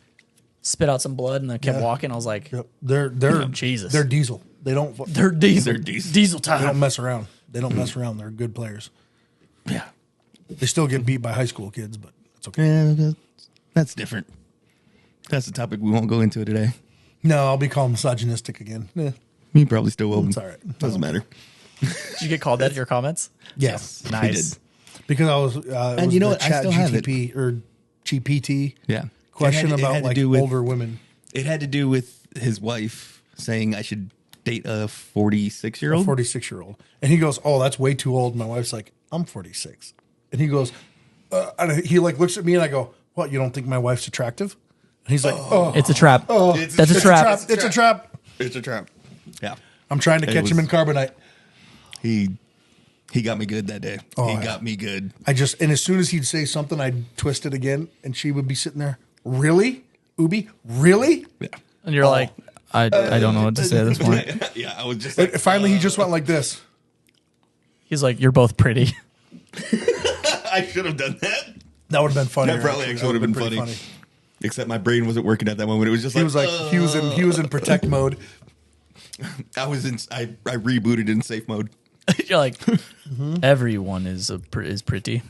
spit out some blood, and then kept Yeah. walking. I was like, Yep. They're Jesus. They're diesel. They don't they're diesel, They're diesel. diesel they don't time. mess around. They don't mess around. They're good players. Yeah. They still get beat by high school kids, but it's okay. Yeah, that's different. That's a topic we won't go into today. No, I'll be called misogynistic again. You probably still will. It's all right. Doesn't matter. Did you get called that in your comments? Yes, We Nice. did. because I was. It And was you know the what? I Chat still have it. GTP or GPT Yeah. question It had about to like do with- older women. It had to do with his wife saying I should date a 46-year-old. 46-year-old, and he goes, "Oh, that's way too old." My wife's like, "I'm 46," and he goes, and he like looks at me, and I go, "What? You don't think my wife's attractive?" And he's like, "Oh, It's a trap. It's That's a trap. It's a trap." It's a trap. Yeah. I'm trying to It catch him was- in carbonite. He got me good that day. Oh, he yeah. got me good. And as soon as he'd say something, I'd twist it again, and she would be sitting there, "Really, Ubi? Really?" Yeah. And you're like, I don't know what to say at this point. Yeah, I was just like, Finally, he just went like this. He's like, you're both pretty. I should have done that. That would have been funny. That probably actually would have been pretty funny. Except my brain wasn't working at that moment. It was just He was like, he was in protect mode. I rebooted in safe mode. You're like, everyone is pretty.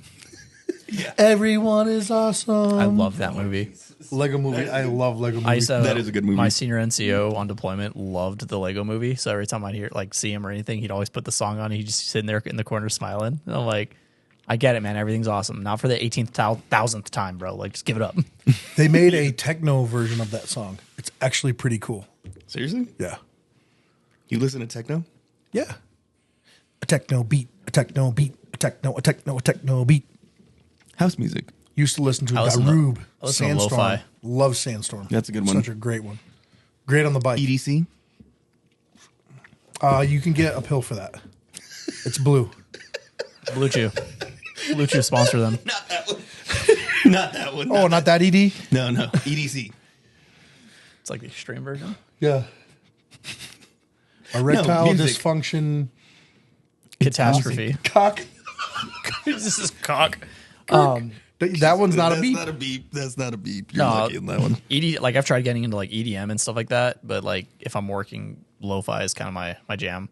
Everyone is awesome. I love that movie. Lego movie. I love Lego movie. I used to have That is a good movie. My senior NCO on deployment loved the Lego movie. So every time I'd see him or anything, he'd always put the song on. And he'd just sitting there in the corner smiling. And I'm like, I get it, man. Everything's awesome. Not for the 18,000th time, bro. Like, just give it up. They made a techno version of that song. It's actually pretty cool. Seriously? Yeah. You listen to techno? Yeah. A techno beat. A techno beat. A techno beat. House music. Used to listen to I listen to- Garoob. I listen to Sandstorm. lo-fi. Love Sandstorm. That's a good one. Such a great one. Great on the bike. EDC? You can get a pill for that. It's blue. Blue Chew. Blue Chew sponsor them. Not that one. Not that one. Oh, not that ED? No. EDC. It's like the extreme version. Yeah. Erectile music. dysfunction. Catastrophe. Cock. This is cock. That one's not a beat. That's not a beep. You're No. lucky in that one. Like I've tried getting into like EDM and stuff like that, but like if I'm working, lo-fi is kind of my jam.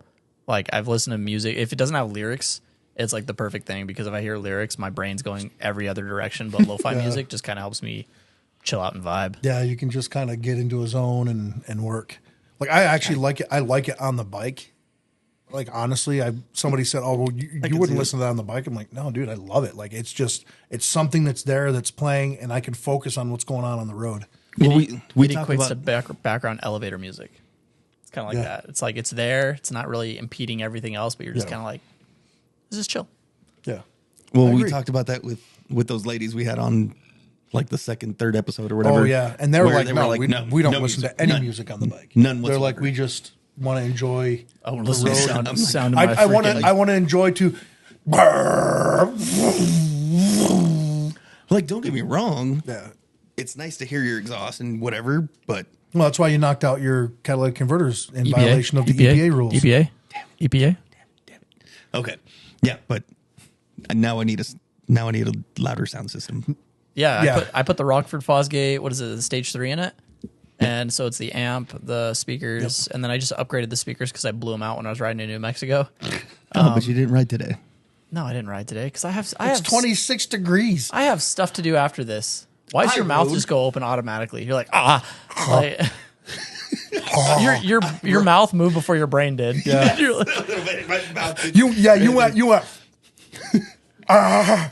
Like I've listened to music. If it doesn't have lyrics, it's like the perfect thing because if I hear lyrics, my brain's going every other direction. But lo-fi music just kind of helps me chill out and vibe. Yeah, you can just kind of get into a zone and work. Like I actually like it. I like it on the bike. Like honestly, somebody said, "Oh, well, you wouldn't see listen to that on the bike." I'm like, "No, dude, I love it. Like it's something that's there that's playing, and I can focus on what's going on the road." Well, It we talked equates about to background elevator music. It's kind of like Yeah. that. It's like it's there. It's not really impeding everything else, but you're just Yeah. kind of like, this is chill. Yeah. well, I we agree. talked about that with those ladies we had on like the second, third episode or whatever. Oh yeah, and they're where like, they no, were we don't listen music. to any None. music on the bike. None They're like, whatsoever. we just want to enjoy. I want to listen to road. sound, I'm like, sound of my I want to. freaking- I want to enjoy to. Like, don't get me wrong. Yeah. It's nice to hear your exhaust and whatever, but Well, that's why you knocked out your catalytic converters in violation of the EPA rules. EPA. okay, yeah. But now I need a louder sound system. Yeah, Yeah. I put the Rockford Fosgate, what is it, the stage 3 in it? And so it's the amp, the speakers, and then I just upgraded the speakers because I blew them out when I was riding in New Mexico. Oh, but you didn't ride today. No, I didn't ride today because I It's have 26 degrees. I have stuff to do after this. Why does I your mouth rode. just go open automatically? You're like, like, your mouth moved before your brain did. Yeah. You're like, You went. Ah.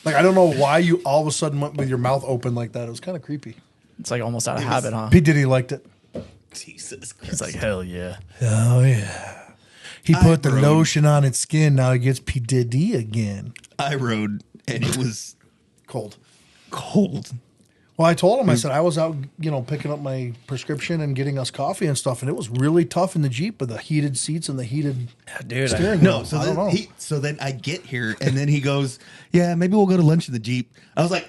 Like, I don't know why you all of a sudden went with your mouth open like that. It was kind of creepy. it's like almost out of habit, huh? P. Diddy liked it. Jesus It's Christ. like, hell yeah. Oh yeah. He put the rode. lotion on its skin. Now he gets P. Diddy again. I rode and it was Cold. cold. Well, I told him, I said, I was out, picking up my prescription and getting us coffee and stuff, and it was really tough in the Jeep with the heated seats and the heated Dude, steering No, wheel. so I don't know. so then I get here and then he goes, "Yeah, maybe we'll go to lunch in the Jeep." I was like,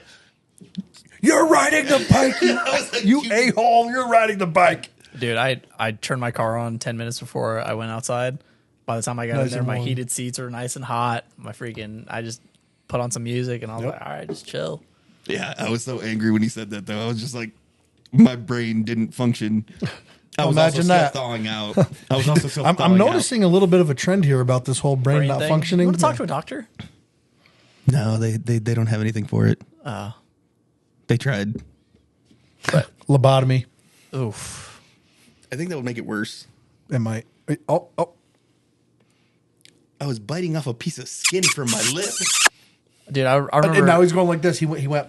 You're riding the bike, you a-hole. You're riding the bike. Dude, I turned my car on 10 minutes before I went outside. By the time I got Nice in there, and my warm. heated seats are nice and hot. I just put on some music and I was Yep. like, all right, just chill. yeah, I was so angry when he said that though. I was just like, my brain didn't function. I was Imagine also that. still thawing out. I was also still I'm thawing noticing a little bit of a trend here about this whole brain, not thing. functioning. You want to talk to a doctor? out. No, they don't have anything for it. Oh. They tried. Lobotomy. Oof. I think that would make it worse. It might. Oh. I was biting off a piece of skin from my lip. Dude, I And remember. now he's going like this. He went.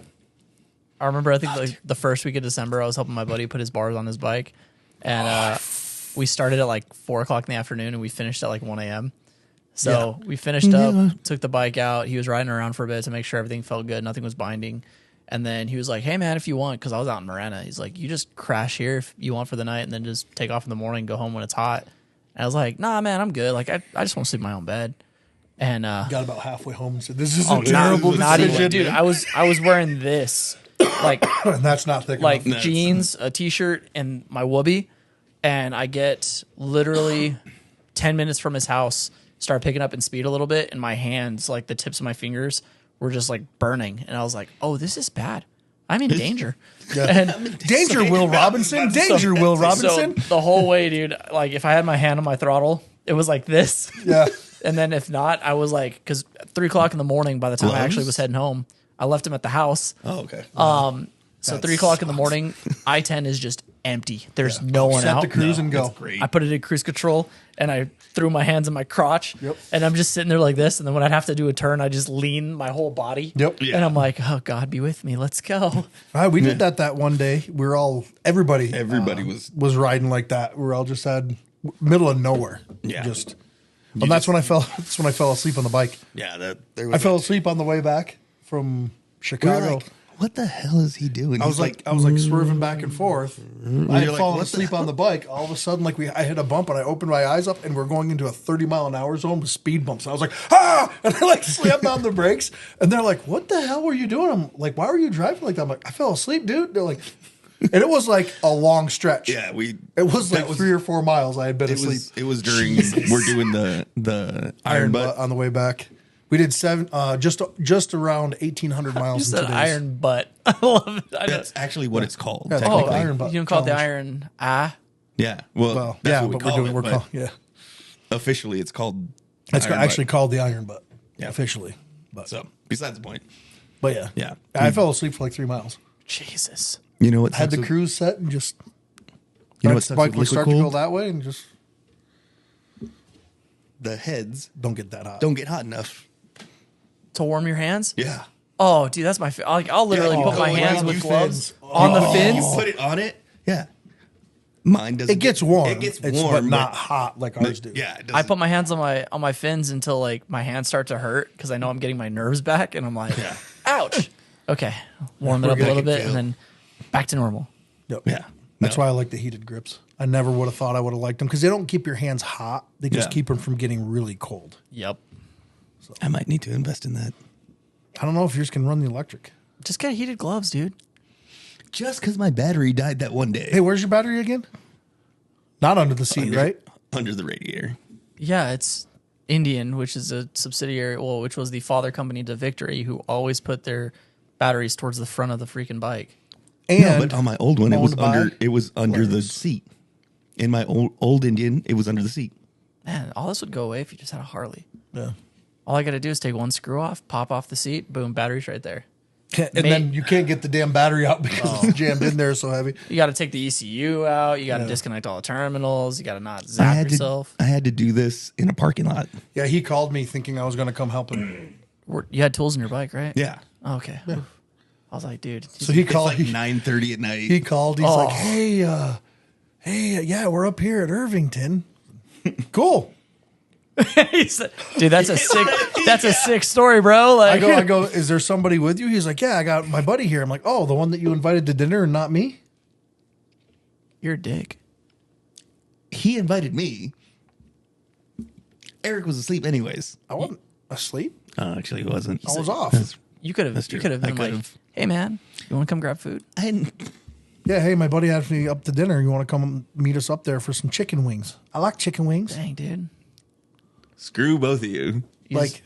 I remember. I think like the first week of December, I was helping my buddy put his bars on his bike, and we started at like 4:00 in the afternoon, and we finished at like 1 a.m. So we finished up, took the bike out. He was riding around for a bit to make sure everything felt good, nothing was binding. And then he was like, "Hey man, if you want," because I was out in Marana, he's like, "You just crash here if you want for the night, and then just take off in the morning, and go home when it's hot." And I was like, "Nah, man, I'm good. Like I just want to sleep in my own bed." And Got about halfway home and said, "This is oh, a terrible not decision." even, dude. I was wearing this like And that's not thick like enough. jeans, a t-shirt, and my whoopee, and I get literally 10 minutes from his house, start picking up in speed a little bit, and my hands, like the tips of my fingers, were just like burning, and I was like, "Oh, this is bad. I'm in danger." And Danger, Will Robinson. Danger, Will Robinson. so the whole way, dude, like if I had my hand on my throttle, it was like this. Yeah. And then if not, I was like, because 3:00 in the morning, by the time I actually Gloves? was heading home, I left him at the house. Oh, okay. So That 3:00 in the morning, I-10 is just empty. There's no one Set out. the cruise and go. That's great. I put it in cruise control and I threw my hands in my crotch. Yep. And I'm just sitting there like this. And then when I'd have to do a turn, I just lean my whole body. Yep. Yeah. And I'm like, oh God, be with me. Let's go. All right, we did that one day. We were all everybody was riding like that. We were all just had middle of nowhere. Yeah. Just. And that's when I fell. That's when I fell asleep on the bike. Yeah, that there was I fell asleep on the way back from we were Chicago. like, what the hell is he doing? I was like swerving back and forth. I had You're like, fallen what the asleep on the bike. All of a sudden, I hit a bump and I opened my eyes up and we're going into a 30-mile-an-hour zone with speed bumps. And I was like, ah! And I slammed on the brakes. And they're like, what the hell were you doing? I'm like, why were you driving like that? I'm like, I fell asleep, dude. They're like, and it was like a long stretch. yeah, It was like 3 or 4 miles. I had been asleep. it was during we're doing the iron butt. on the way back. We did just around 1,800 You miles. said in 2 days. iron butt. I love it. I That's actually what it's called. Yeah, it's oh, called iron butt you don't call it the challenge. iron Yeah. Well, Well, that's yeah, what we but call we're doing. it, We're but called, yeah. officially it's called It's iron actually butt. called the iron butt. Yeah. Officially. But So besides the point. but yeah. Yeah. I fell asleep for like 3 miles. Jesus. You know what? Had the sucks with- cruise set and just You know bike what sucks with would liquid start to go cooled? that way and just The heads don't get that hot. don't get hot enough. To warm your hands? Yeah. Oh, dude, that's my. I'll literally you put go my around hands the with fins. gloves on the You fins. put it on it. Yeah. Mine doesn't. It gets warm. It gets It's, warm, but not hot like ours do. Yeah. It I doesn't. put my hands on my fins until like my hands start to hurt because I know I'm getting my nerves back, and I'm like, ouch. Okay, warm it up a good. I little can bit, feel. and then back to normal. Yep. Yeah. That's No. why I like the heated grips. I never would have thought I would have liked them because they don't keep your hands hot. They just Yeah. keep them from getting really cold. Yep. I might need to invest in that. I don't know if yours can run the electric. Just get heated gloves, dude. Just because my battery died that one day. Hey, where's your battery again? Not under the seat, right? Under the radiator. Yeah, it's Indian, which is a subsidiary, well, which was the father company to Victory, who always put their batteries towards the front of the freaking bike. And No, but on my old one, it was owned by under. It was under the Players. seat. In my old Indian, it was under the seat. Man, all this would go away if you just had a Harley. yeah. All I got to do is take one screw off, pop off the seat, boom, battery's right there. And then you can't get the damn battery out because it's jammed in there so heavy. You got to take the ECU out. You got to disconnect all the terminals. You got to not zap yourself. I had to do this in a parking lot. Yeah, he called me thinking I was going to come help him. You had tools in your bike, right? Yeah. Oh, okay. Oof. I was like, dude. So he It's called. like 9:30 at night. He called. He's Oh. like, hey, yeah, we're up here at Irvington. Cool. He said, dude, that's a sick story, bro. Like, I go, is there somebody with you? He's like, yeah, I got my buddy here. I'm like, oh, the one that you invited to dinner and not me? you're a dick. He invited me. Eric was asleep anyways. I wasn't asleep. Actually, he wasn't. I was off. You could have. That's You true. could have I been like, could've. hey man, you want to come grab food? I hadn't. Yeah, hey, my buddy asked me up to dinner. You want to come meet us up there for some chicken wings? I like chicken wings. Dang, dude. Screw both of you. You Like, just-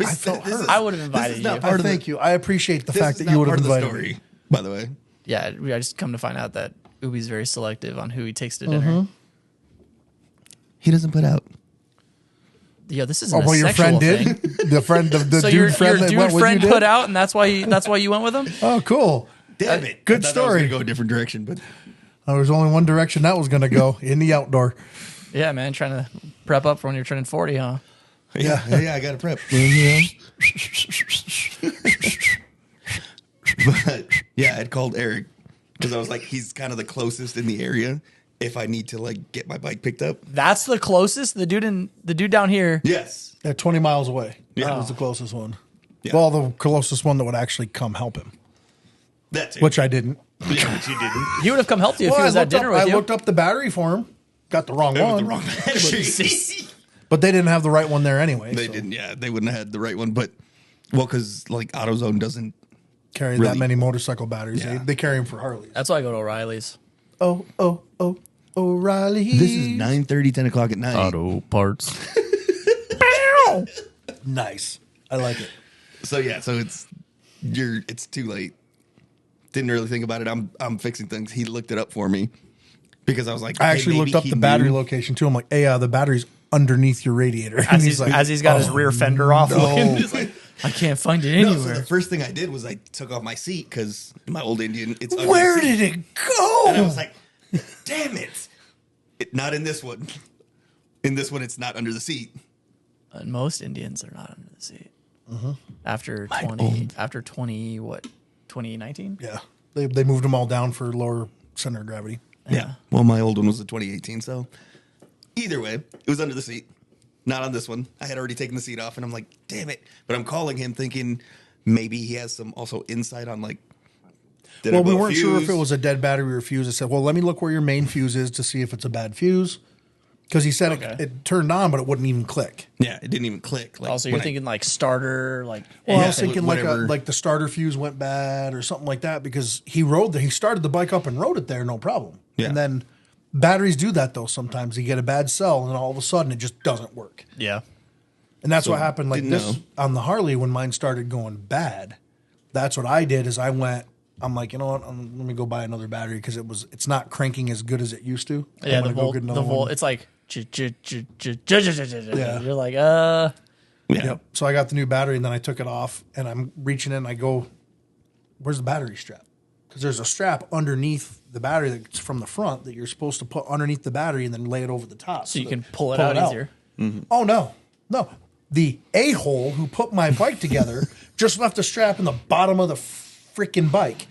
I felt This hurt. is- I would have this invited is not you. part of the- Thank you. I appreciate the This fact is that you not would have part of the invited story, me. by the way. yeah, I just come to find out that Ubi's very selective on who he takes to dinner. Mm-hmm. He doesn't put out. Yo, this isn't Oh, a well, your sexual friend thing. did? The friend, the So dude your friend that dude went with friend you put did? out, and that's why you went with him. Oh, cool. Damn it! good I thought that was story. gonna go a different direction, but There was only one direction that was going to go, in the outdoor. Yeah, man, trying to prep up for when you're turning 40, huh? yeah, I got to prep. But yeah, I'd called Eric because I was like, he's kind of the closest in the area. If I need to like get my bike picked up, That's the closest. The dude down here. yes, Yeah, 20 miles away. Yeah. That was the closest one. Yeah. Well, the closest one that would actually come help him, that's it. which I didn't. Yeah, which you didn't. He would have come help you if Well, he was I at dinner with I you. looked up the battery for him. Got the wrong That was one. the wrong battery. But they didn't have the right one there anyway. They so didn't. Yeah, they wouldn't have had the right one. But well, because like AutoZone doesn't. carry that Really? many motorcycle batteries. Yeah. They carry them for Harleys. That's why I go to O'Reilly's. Oh, O'Reilly. This is 9:30, 10 o'clock at night. parts. Nice. I like it. So yeah, so it's too late. Didn't really think about it. I'm fixing things. He looked it up for me because I was like, I hey, actually maybe looked up he the battery knew. location too. I'm like, hey, the battery's underneath your radiator. And As he's got his rear fender off. looking, It's like, I can't find it no, so anywhere. the first thing I did was I took off my seat because my old Indian. It's under where the seat. did it go? And I was like, damn it. Not in this one. In this one, it's not under the seat. And most Indians are not under the seat. After old. 2019? Yeah. They moved them all down for lower center of gravity. Yeah. Well, my old one was a 2018, so either way, it was under the seat. Not on this one. I had already taken the seat off, and I'm like, damn it. But I'm calling him thinking maybe he has some also insight on like. did I Well, we blow a weren't sure if fuse? it was a dead battery or fuse. I said, well, let me look where your main fuse is to see if it's a bad fuse. Because he said it turned on, but it wouldn't even click. Yeah, it didn't even click. Like, Also, you're when I- thinking like starter, like Well, I Yeah, was thinking like whatever. like the starter fuse went bad or something like that because he started the bike up and rode it there, no problem. Yeah. And then batteries do that though. Sometimes you get a bad cell and then all of a sudden it just doesn't work. yeah. And that's what happened like didn't this know. on the Harley when mine started going bad. That's what I did is I'm like, you know what? Let me go buy another battery because it's not cranking as good as it used to. Yeah, I'm the gonna go volt, get the another volt. one. It's like, Yeah. you're like, Yeah. Yep. So I got the new battery and then I took it off and I'm reaching in. I go, where's the battery strap? Because there's a strap underneath the battery that's from the front that you're supposed to put underneath the battery and then lay it over the top. so you that- can pull it out easier. Oh, no. The a-hole who put my bike together just left a strap in the bottom of the freaking bike.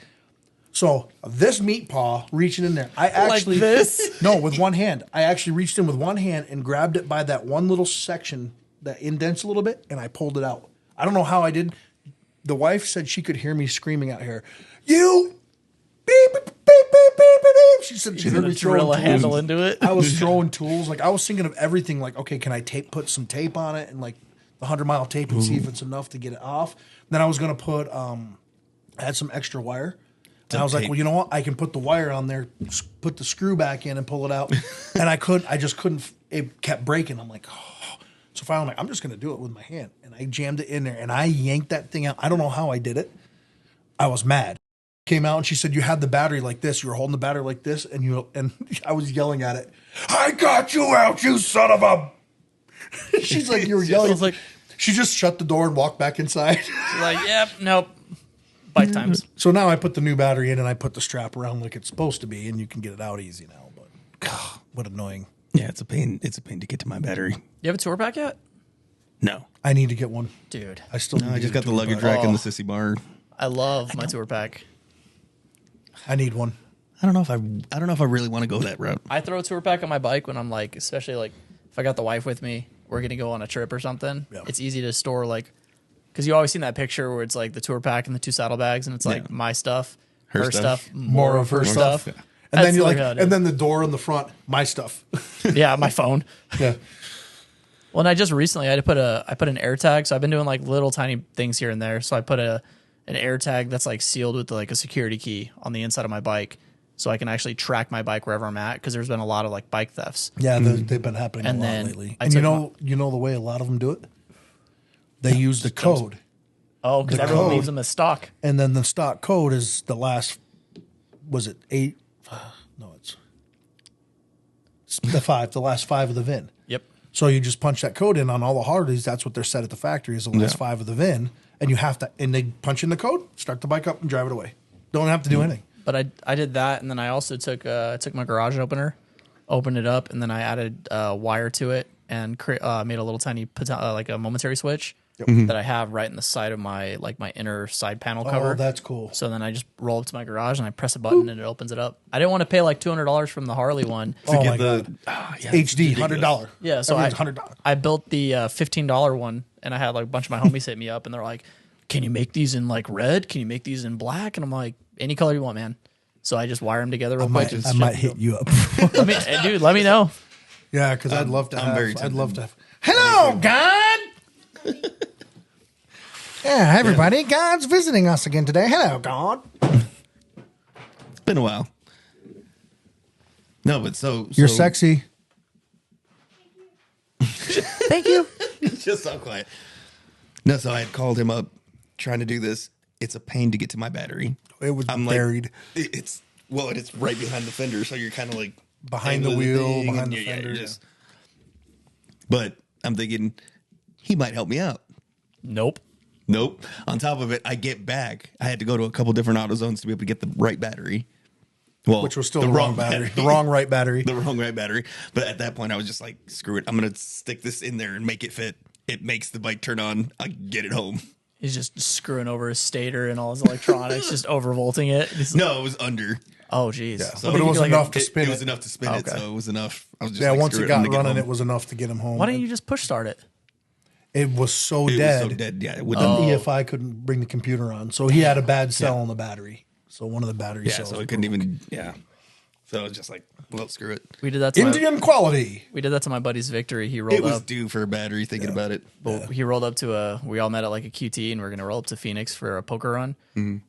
So this meat paw reaching in there, I actually Like this? No, with one hand. I actually reached in with one hand and grabbed it by that one little section that indents a little bit, and I pulled it out. I don't know how I did. The wife said she could hear me screaming out here, "You beep beep beep beep beep beep beep." She said she heard me throwing drill a tools. handle into it. I was throwing tools. Like I was thinking of everything. Like, okay, can I put some tape on it and like the 100-mile tape and see if it's enough to get it off? Then I was gonna put I had some extra wire. And I was like, well, you know what? I can put the wire on there, put the screw back in, and pull it out. And I just couldn't. It kept breaking. I'm like, oh. So finally, I'm like, I'm just going to do it with my hand. And I jammed it in there, and I yanked that thing out. I don't know how I did it. I was mad. Came out, and she said, you had the battery like this. You were holding the battery like this, and I was yelling at it. I got you out, you son of a. She's like, you were yelling. Like, she just shut the door and walked back inside. like, yep, nope. Bike times. So now I put the new battery in and I put the strap around like it's supposed to be, and you can get it out easy now. But God, what annoying! Yeah, it's a pain. It's a pain to get to my battery. You have a tour pack yet? No, I need to get one, Dude, I still. I just got the tour luggage pack. rack and the sissy bar. I love my tour pack. I need one. I don't know if I really want to go that route. I throw a tour pack on my bike when I'm like, especially like if I got the wife with me, we're gonna go on a trip or something. Yeah. It's easy to store like, because you always seen that picture where it's like the tour pack and the 2 saddlebags, and it's like Yeah. my stuff, Her her stuff. stuff, more of her stuff. Yeah. And then That's you like like, how it and is. then the door in the front, my stuff. Yeah, my phone. Yeah. Well, and I just recently I put an air tag. So I've been doing like little tiny things here and there. So I put an air tag that's like sealed with like a security key on the inside of my bike, so I can actually track my bike wherever I'm at. Because there's been a lot of like bike thefts. Yeah, they've been happening And a lot then lately. I And took you know the way a lot of them do it? They use the code. Oh, because The everyone code. leaves them as stock. And then the stock code is the last, was it 8? No, it's the last 5 of the VIN. Yep. So you just punch that code in on all the Harleys. That's what they're set at the factory is the last 5 of the VIN. And you have to, and they punch in the code, start the bike up and drive it away. Don't have to do anything. But I did that, and then I also took my garage opener, opened it up, and then I added wire to it and made a little tiny like a momentary switch that I have right in the side of my inner side panel cover. Oh, that's cool. So then I just roll up to my garage and I press a button and it opens it up. I didn't want to pay like $200 from the Harley one. Oh my Get the God. yeah, HD, it's ridiculous. $100. Yeah, so Everything's $100. I built the $15 one, and I had like a bunch of my homies hit me up, and they're like, "Can you make these in like red? Can you make these in black?" And I'm like, "Any color you want, man." So I just wire them together real quick. I might hit you up. Dude, let me know. Yeah, because I'd love to I'm have. very I'd tempted. love to have. Hello, God. Yeah, everybody. God's visiting us again today. Hello, God. It's been a while. No, but so You're sexy. Thank you. Just so quiet. No, so I had called him up trying to do this. It's a pain to get to my battery. It was I'm like, buried. It's right behind the fender, so you're kind of like Behind the angling wheel, thing, behind and the you're fender, just. But I'm thinking he might help me out. Nope. Nope. On top of it, I get back. I had to go to a couple different AutoZones to be able to get the right battery. Well, Which was still the wrong battery. The wrong right battery. The wrong right battery. But at that point, I was just like, screw it. I'm going to stick this in there and make it fit. It makes the bike turn on. I get it home. He's just screwing over his stator and all his electronics, just overvolting it. He's like, No, it was under. oh, geez. So But it was enough to spin It it. was enough to spin it, Okay. so it was enough. I was just Yeah, like, once screw it got I'm gonna get running, home. it was enough to get him home. Why don't you just push start it? It was so It dead. was so dead. Yeah, it would The EFI couldn't bring the computer on, so he had a bad cell on the battery. So one of the battery yeah, cells. so it couldn't even. Yeah, so I was just like, well, screw it. We did that to Indian quality. we did that to my buddy's Victory. He It rolled was up. due for a battery. Thinking about it. But he rolled up to we all met at like a QT, and we are going to roll up to Phoenix for a poker run.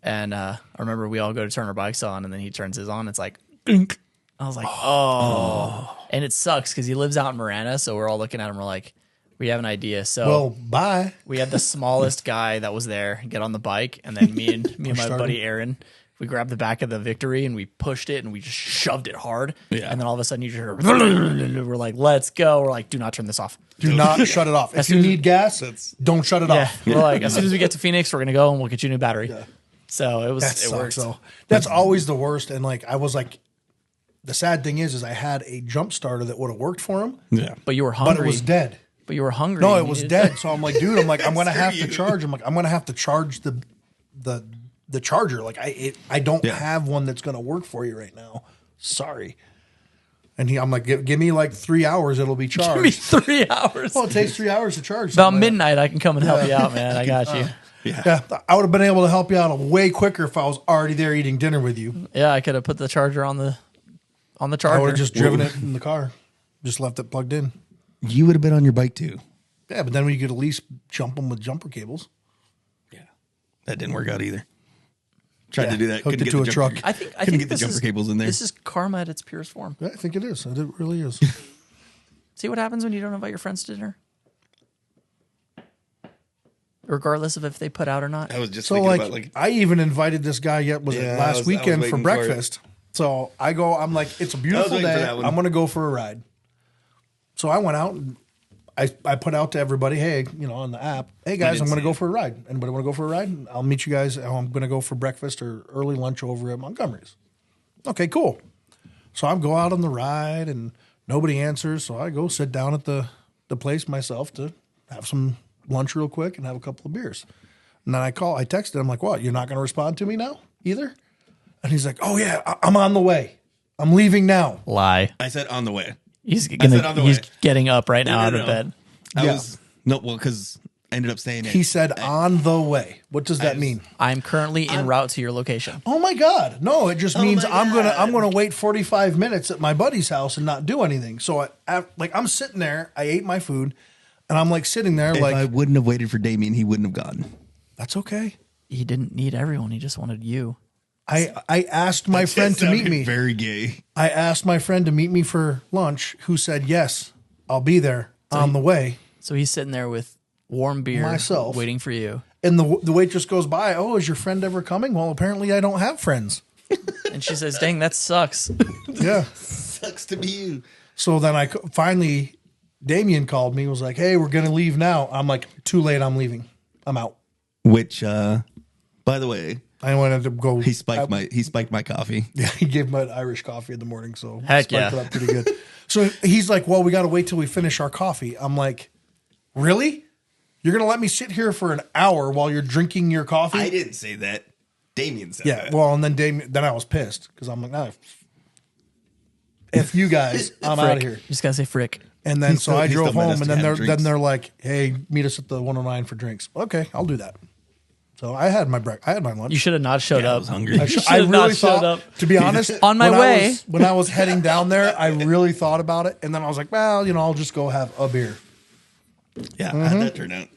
And I remember we all go to turn our bikes on, and then he turns his on. It's like, dink. I was like, oh. And it sucks because he lives out in Marana. So we're all looking at him. We're like, we have an idea. So Well, bye. we had the smallest guy that was there get on the bike. And then me and my started. buddy Aaron, we grabbed the back of the Victory and we pushed it and we just shoved it hard. Yeah. And then all of a sudden you just heard, we're like, let's go. We're like, do not turn this off. Do not shut it off. If soon you as- need gas, don't shut it Yeah, off. we're like, as soon as we get to Phoenix, we're gonna go and we'll get you a new battery. So it was, That it sucks, worked. though. That's always the worst. And like, I was like, the sad thing is I had a jump starter that would have worked for him, Yeah, But you were but hungry. it was dead. But you were hungry. No, and it was you- dead. So I'm like, dude, I'm going to have Screw to you. charge. I'm like, I'm going to have to charge the charger. Like I don't Yeah. have one that's going to work for you right now. Sorry. And I'm like, give me like 3 hours. It'll be Give me charged. 3 hours. Well, it takes 3 hours to charge. About something like that. midnight, I can come and help you out, man. I got you. Yeah, I would have been able to help you out way quicker if I was already there eating dinner with you. Yeah, I could have put the charger on the I would charger. have just driven it in the car, just left it plugged in. You would have been on your bike too. Yeah, but then we could at least jump them with jumper cables. Yeah, that didn't work out either. Tried Yeah, to do that. hooked Couldn't it get to the a jumper- truck. I think Couldn't get the this jumper is- cables in there. This is karma at its purest form. Yeah, I think it is. It really is. See what happens when you don't invite your friends to dinner? Regardless of if they put out or not. I was just So thinking like, about like I even invited this guy Yeah, last I was weekend waiting for for it. breakfast. So I'm like, it's a beautiful waiting for day. that one. I'm going to go for a ride. So I went out and I put out to everybody, hey, on the app, hey guys, didn't I'm going to see go it. for a ride. Anybody want to go for a ride? I'll meet you guys. I'm going to go for breakfast or early lunch over at Montgomery's. Okay, cool. So I go out on the ride and nobody answers. So I go sit down at the place myself to have some lunch real quick and have a couple of beers. And then I texted him like, what, you're not going to respond to me now either? And he's like, oh yeah, I'm on the way. I'm leaving now. Lie. I said on the way. He's said on the he's way. getting up right now No, out no, of no. bed. Because I ended up saying it. He said on the way. What does that mean? I'm currently en route to your location. Oh my God. No, it just means my I'm God. gonna wait 45 minutes at my buddy's house and not do anything. So I'm sitting there, I ate my food, and I'm like sitting there If like I wouldn't have waited for Damien, he wouldn't have gone. that's okay. He didn't need everyone. He just wanted you. I asked my friend to meet me. Very gay. I asked my friend to meet me for lunch, who said, yes, I'll be there on the way. So he's sitting there with warm beer, Myself. waiting for you. And the waitress goes by, oh, is your friend ever coming? Well, apparently I don't have friends. And she says, dang, that sucks. Yeah. Sucks to be you. So then finally, Damien called me, was like, hey, we're going to leave now. I'm like, too late, I'm leaving. I'm out. Which, by the way, I wanted to go. he spiked my coffee. Yeah, he gave me an Irish coffee in the morning, so Heck spiked yeah. it up pretty good. So he's like, well, we got to wait till we finish our coffee. I'm like, really? You're going to let me sit here for an hour while you're drinking your coffee? I didn't say that. Damien said Yeah, that. well, and then I was pissed because I'm like, nah, if you guys, I'm out of Frick. here. You just gotta say frick. And then He so I still drove meant home, us and to then have then drinks. they're like, hey, meet us at the 109 for drinks. Okay, I'll do that. So I had my lunch. You should have not showed I up. was hungry. You I should really have not showed thought, up. to be honest, On my way. when I was heading down there, I really thought about it, and then I was like, well, I'll just go have a beer. Yeah, how'd that turn out?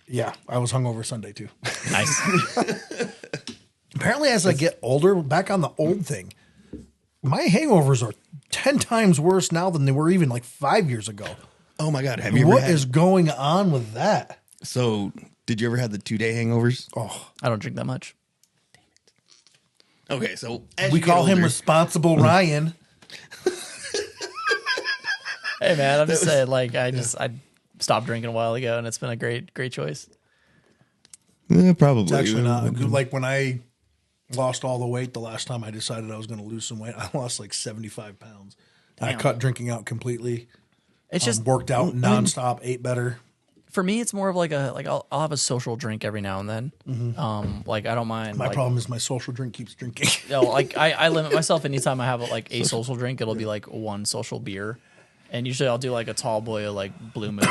Yeah, I was hungover Sunday too. Nice. Apparently, as I get older, back on the old thing, my hangovers are 10 times worse now than they were even like 5 years ago. Oh my God. Have you What ever had, is going on with that? So did you ever have the 2-day hangovers? Oh, I don't drink that much. Okay, so as we you get call him older- responsible Ryan. Hey man, I'm just saying, like I stopped drinking a while ago and it's been a great choice. Probably. It's actually not. Like when I lost all the weight the last time I decided I was going to lose some weight, I lost like 75 pounds. I Damn. cut drinking out completely. It's just Worked out nonstop, ate better. for me, it's more of like I'll have a social drink every now and then. Like I don't mind. My like, problem is my social drink keeps drinking. like I limit myself anytime I have like a social drink, it'll be like one social beer, and usually I'll do like a tall boy of like Blue Moon,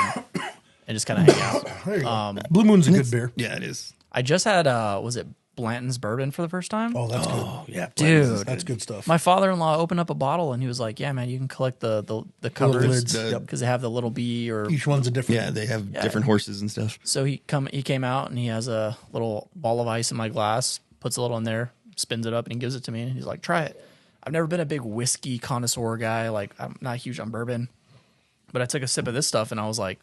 and just kind of hang out. There you go. Blue Moon's a good beer. Yeah, it is. I just had was it Blanton's bourbon for the first time? Oh, that's Oh, yeah. Dude. That's good stuff. My father-in-law opened up a bottle and he was like, "Yeah, man, you can collect the covers lids, yep. because they have the little bee or." Each one's a different. Yeah, they have different horses and stuff. So he came out and he has a little ball of ice in my glass, puts a little in there, spins it up, and he gives it to me. And he's like, "Try it." I've never been a big whiskey connoisseur guy. Like I'm not huge on bourbon, but I took a sip of this stuff and I was like,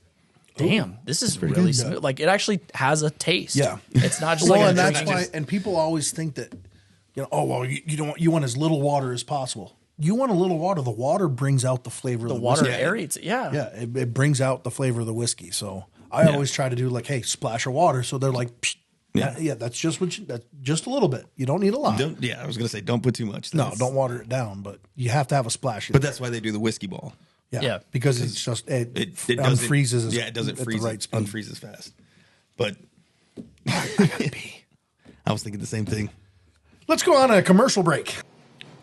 "Damn, this is really good. smooth." Like it actually has a taste. Yeah. it's not just Well, like and a that's drinking. why. And people always think that, oh well, you want as little water as possible. You want a little water. The water brings out the flavor. The of the water whiskey. aerates it. Yeah. Yeah, it brings out the flavor of the whiskey. So I always try to do like, hey, splash of water. So they're like, Psh, yeah, that's just that's just a little bit. You don't need a lot. I was gonna say don't put too much. No, don't water it down, but you have to have a splash. But that's why they do the whiskey ball. Yeah. because it's just it It unfreezes. Yeah, it doesn't at freeze. the right speed. Unfreezes fast. But I was thinking the same thing. Let's go on a commercial break.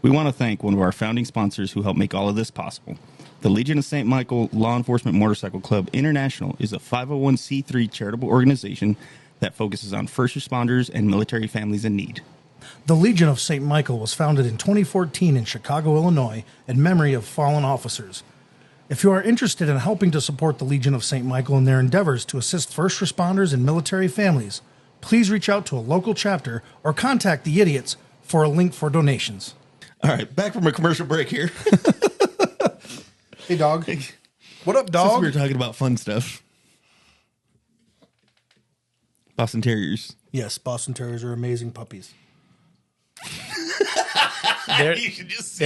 We want to thank one of our founding sponsors who helped make all of this possible. The Legion of St. Michael Law Enforcement Motorcycle Club International is a 501c3 charitable organization that focuses on first responders and military families in need. The Legion of St. Michael was founded in 2014 in Chicago, Illinois, in memory of fallen officers. If you are interested in helping to support the Legion of St. Michael in their endeavors to assist first responders and military families, please reach out to a local chapter or contact the Idiots for a link for donations. All right, back from a commercial break here. Hey, dog. What up, Since dog? we were talking about fun stuff. Boston Terriers. Yes, Boston Terriers are amazing puppies. They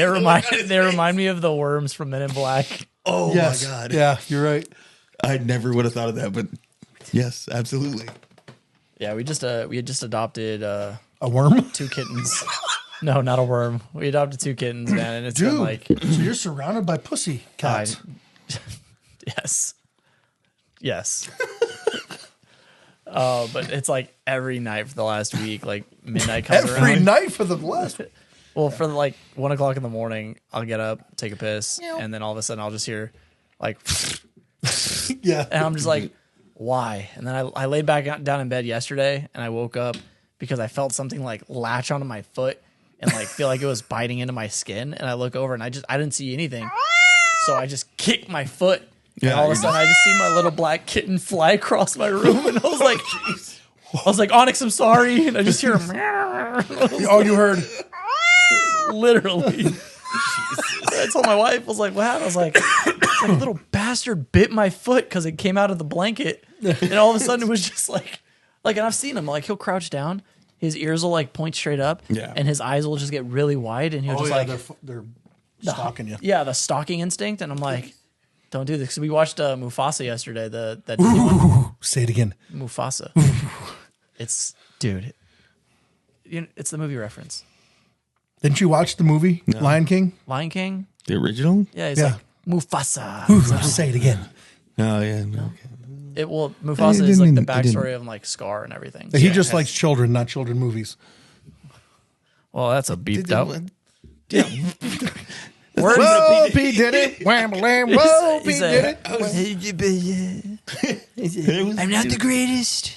remind me of the worms from Men in Black. Oh Yes. my God. Yeah, you're right. I never would have thought of that, but yes, absolutely. Yeah, we had just adopted A worm? 2 kittens. No, not a worm. We adopted 2 kittens, man, and it's been Dude, like, so you're surrounded by pussy cats. yes. But it's like every night for the last week, like midnight comes around. Every night for the last. Well, for like 1 o'clock in the morning, I'll get up, take a piss, and then all of a sudden I'll just hear like, Yeah. and I'm just like, why? And then I laid back down in bed yesterday, and I woke up because I felt something like latch onto my foot and like feel like it was biting into my skin. And I look over and I didn't see anything, so I just kicked my foot. And all of a sudden, I just see my little black kitten fly across my room, and I was like, Onyx, I'm sorry, and I just hear him. Oh, you heard. Literally. I told my wife, I was like, what happened? I was like, a little bastard bit my foot because it came out of the blanket. And all of a sudden it was just like, and I've seen him, like he'll crouch down, his ears will like point straight up, Yeah. and his eyes will just get really wide, and he'll just like, they're stalking you. yeah, the stalking instinct. And I'm like, don't do this. 'Cause we watched Mufasa yesterday, that Disney one. Say it again. Mufasa. It's, dude, it's the movie reference. Didn't you watch the movie Lion King? Lion King? The original? Yeah, he's Yeah. like, Mufasa. Say it again. Oh, yeah. No. Mufasa is like the backstory of like Scar and everything. He just likes children, not children movies. Well, that's a beeped out. Yeah. Whoa, Pete did it. Wham, lamb. Whoa, Pete did it. I'm not the greatest.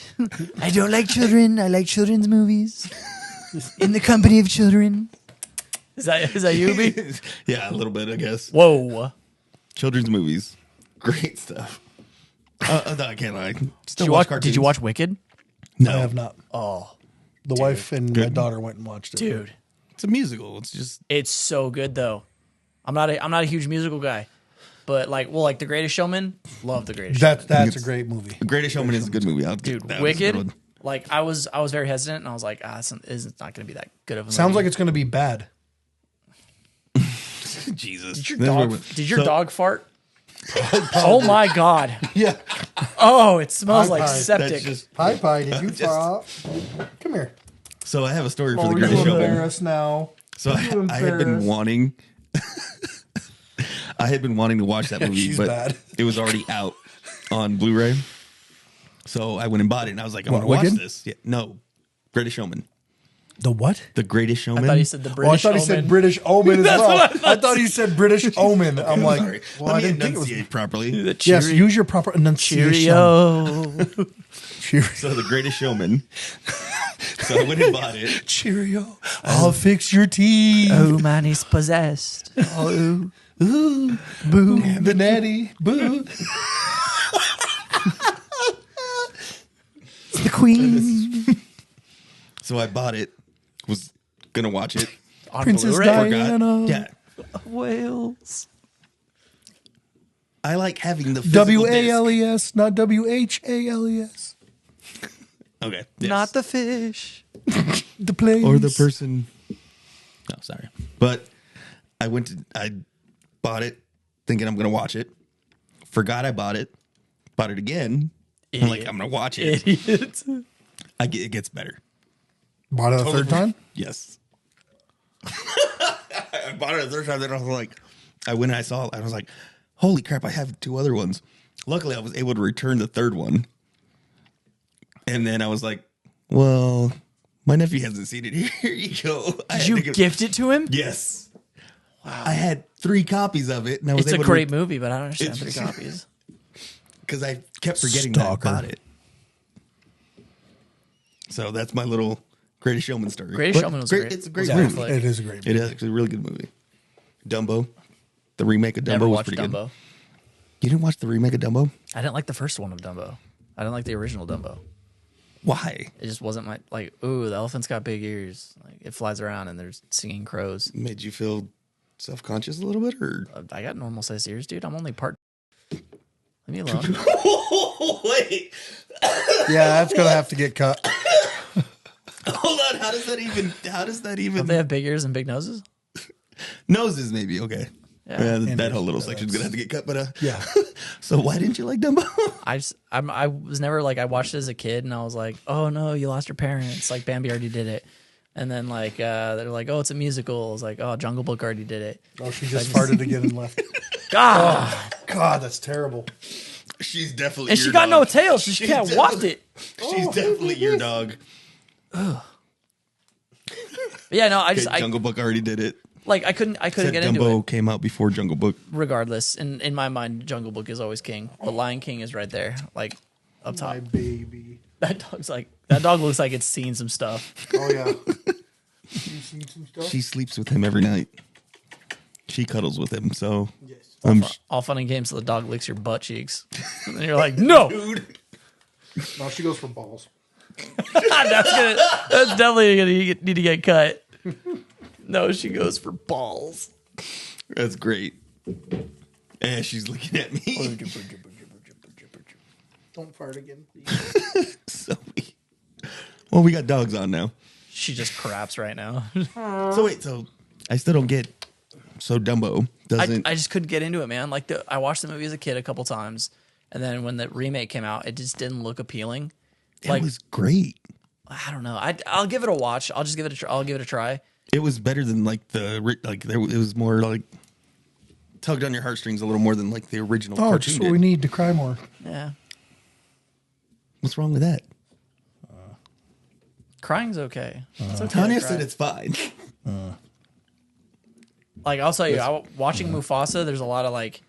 I don't like children. I like children's movies. In the company of children. Is that you, B? Yeah, a little bit, I guess. Whoa. Children's movies. Great stuff. No, I can't lie. Still watch cartoons. Did you watch Wicked? I have not. Oh, The wife and my daughter went and watched it. dude. It's a musical. It's just It's so good though. I'm not a huge musical guy. But like The Greatest Showman, love The Greatest Showman. That's a great movie. The Greatest Showman is a good movie. Dude, that was a good Wicked. one. Like I was very hesitant, and I was like, it's not going to be that good of a movie. Sounds like it's going to be bad. Jesus. Did your dog fart? Oh my god! Yeah. Oh, it smells like Pie. septic. That's just Pie, did you fart? Come here. so. I have a story for Oh, the you Greatest Showman. embarrass now. So I had been wanting. I had been wanting to watch that movie, She's but bad. it was already out on Blu-ray. So I went and bought it, and I was like, "I'm going to watch Wicked? this." Yeah, no, Greatest Showman. The what? The Greatest Showman. I thought he said the Oh, I British. thought he said British Omen as well. I thought he said British Omen. I'm like, Sorry. well, Let I me didn't think it was. enunciate properly. Yes, use your proper enunciation. Cheerio. Cheerio. So the Greatest Showman. So I went and bought it. Cheerio. I'll fix your teeth. Oh man, he's possessed. Oh, Ooh, boo. The natty. Boo. the queen. So I bought it. Was gonna watch it. On Princess Blu-ray? Diana. Yeah. Wales. I like having the physical disc. WALES, not WHALES. Okay. Yes. Not the fish. The place. or the person. No, sorry. But I bought it thinking I'm going to watch it. Forgot I bought it. Bought it again. I'm like, I'm going to watch it. Idiot. It gets better. Bought it a third time? Yes. I bought it a third time. Then I was like, I went and I saw it. I was like, holy crap, I have 2 other ones. Luckily, I was able to return the 3rd one. And then I was like, well, my nephew hasn't seen it. Here you go. Did you gift it to him? Yes. Wow. I had 3 copies of it. And I was It's a able great movie, but I don't understand 3 copies. Because I kept forgetting Stalker. that I bought it. So that's my little Greatest Showman story. Greatest Showman was great. It's a great Yeah, movie. Flick. It is a great movie. It is actually a really good movie. Dumbo. The remake of Dumbo Never was watched pretty Dumbo. good. You didn't watch the remake of Dumbo? I didn't like the first one of Dumbo. I didn't like the original Dumbo. Why? It just wasn't my like. Ooh, the elephant's got big ears. Like it flies around and there's singing crows. Made you feel self-conscious a little bit, or? I got normal sized ears, dude. I'm only part. Leave me alone. Wait, Yeah, that's gonna have to get cut. hold on. How does that even? Don't they have big ears and big noses? Noses? Maybe okay. Yeah. That whole little section's gonna have to get cut. But Yeah. So why didn't you like Dumbo? I was never like I watched it as a kid and I was like, oh no, you lost your parents. Like Bambi already did it. And then like they're like, oh, it's a musical. I was like, oh, Jungle Book already did it. Oh, she just farted again and left. God. God, that's terrible. She's definitely. And your she got no dog. tail, so she can't waft it. She's definitely your dog. Yeah, no, I Jungle Book already did it. like I couldn't Said get into Dumbo it. came out before Jungle Book. Regardless, in my mind, Jungle Book is always king. But Lion King is right there, like up top. My baby. That dog looks like it's seen some stuff. Oh yeah. You seen some stuff? She sleeps with him every night. She cuddles with him. So Yes. All fun and games till the dog licks your butt cheeks. And you're like, no. dude. No, she goes for balls. That's definitely gonna need to get cut. No, she goes for balls. That's great. And she's looking at me. Don't fart again, please. So well, we got dogs on now. She just craps right now. So wait, so I still don't get. So Dumbo doesn't. I just couldn't get into it, man. Like I watched the movie as a kid a couple times, and then when the remake came out, it just didn't look appealing. it Like was great. I don't know. I'll give it a watch. I'll just give it a. I'll give it a try. It was better than like it was more like tugged on your heartstrings a little more than like the original. Oh, cartoon just did. what we need to cry more. Yeah, What's wrong with that? crying's okay. It's okay. Tanya to said cry. it's fine. Like I'll tell you, watching Mufasa, there's a lot of like,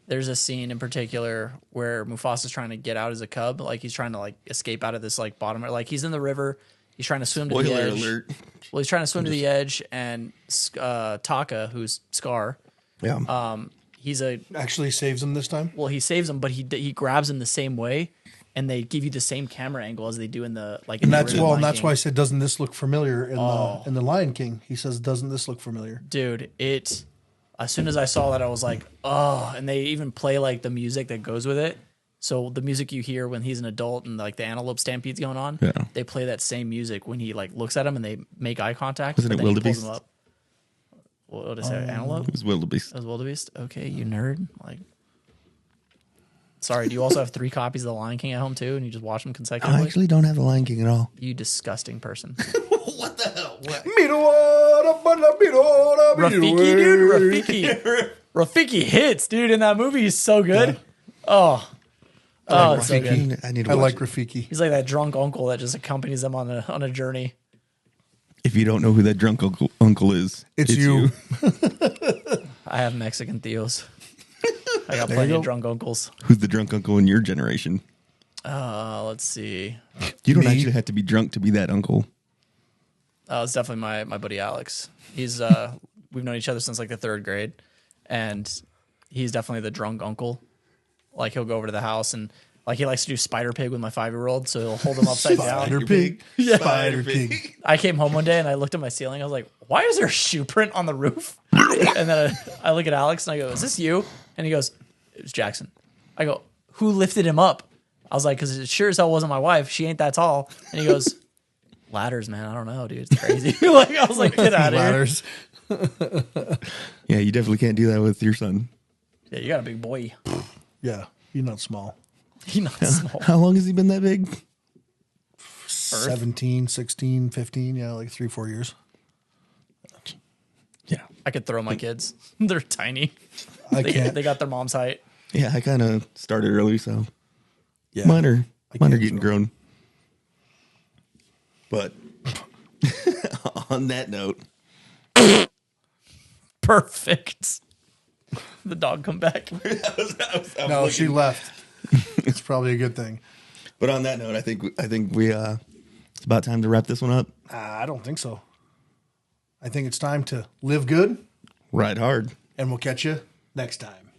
there's a scene in particular where Mufasa's trying to get out as a cub, like he's trying to like escape out of this like bottom, like he's in the river, he's trying to swim to the Spoiler edge. alert. Well, he's trying to swim to the edge, and Taka, who's Scar, Yeah. he's a Actually saves him this time. well, he saves him, but he grabs him the same way, and they give you the same camera angle as they do in the like. And in the that's original well, and Lion that's King. why I said, doesn't this look familiar in Oh. the Lion King? He says, doesn't this look familiar? Dude, it as soon as I saw that I was like, oh, and they even play like the music that goes with it. So the music you hear when he's an adult and like the antelope stampede's going on, Yeah. they play that same music when he like looks at him and they make eye contact. Wasn't but it then he pulls wildebeest? him up. What did I say? Antelope? It was wildebeest. It was wildebeest. Okay, you nerd. Like, sorry. Do you also have 3 copies of The Lion King at home too, and you just watch them I consecutively? actually don't have the Lion King at all. You disgusting person. What the hell? What? Rafiki, dude. Rafiki. Rafiki hits, dude, in that movie. He's so good. Oh. Oh, it's so good. I need to I watch like it. Rafiki. He's like that drunk uncle that just accompanies them on a journey. If you don't know who that drunk uncle is, It's you. I have Mexican Theos. I got There plenty you of go. drunk uncles. Who's the drunk uncle in your generation? Let's see. You don't Me? actually have to be drunk to be that uncle. It's definitely my buddy Alex. He's we've known each other since like the 3rd grade, and he's definitely the drunk uncle. Like he'll go over to the house and like he likes to do Spider Pig with my 5-year-old, so he'll hold him upside down. Spider Pig. Spider Pig. I came home one day and I looked at my ceiling. I was like, "Why is there a shoe print on the roof?" And then I look at Alex and I go, "Is this you?" And he goes, "It was Jackson." I go, "Who lifted him up?" I was like, "Because it sure as hell wasn't my wife. She ain't that tall." And he goes, "Ladders, man. I don't know, dude. It's crazy." Like I was like, "Get out of here." Ladders. Yeah, you definitely can't do that with your son. Yeah, you got a big boy. Yeah, you're not small. He's not small. How long has he been that big? 17, 16, 15. Yeah, like 3-4 years. Yeah. I could throw my kids. They're tiny. I can't. They got their mom's height. Yeah, I kind of started early, so Yeah. mine are can't getting throw. grown. But on that note, Perfect. The dog come back. I was No, looking- she left. It's probably a good thing. But on that note, I think we it's about time to wrap this one up. I don't think so. I think it's time to live good, Ride hard. and we'll catch you next time.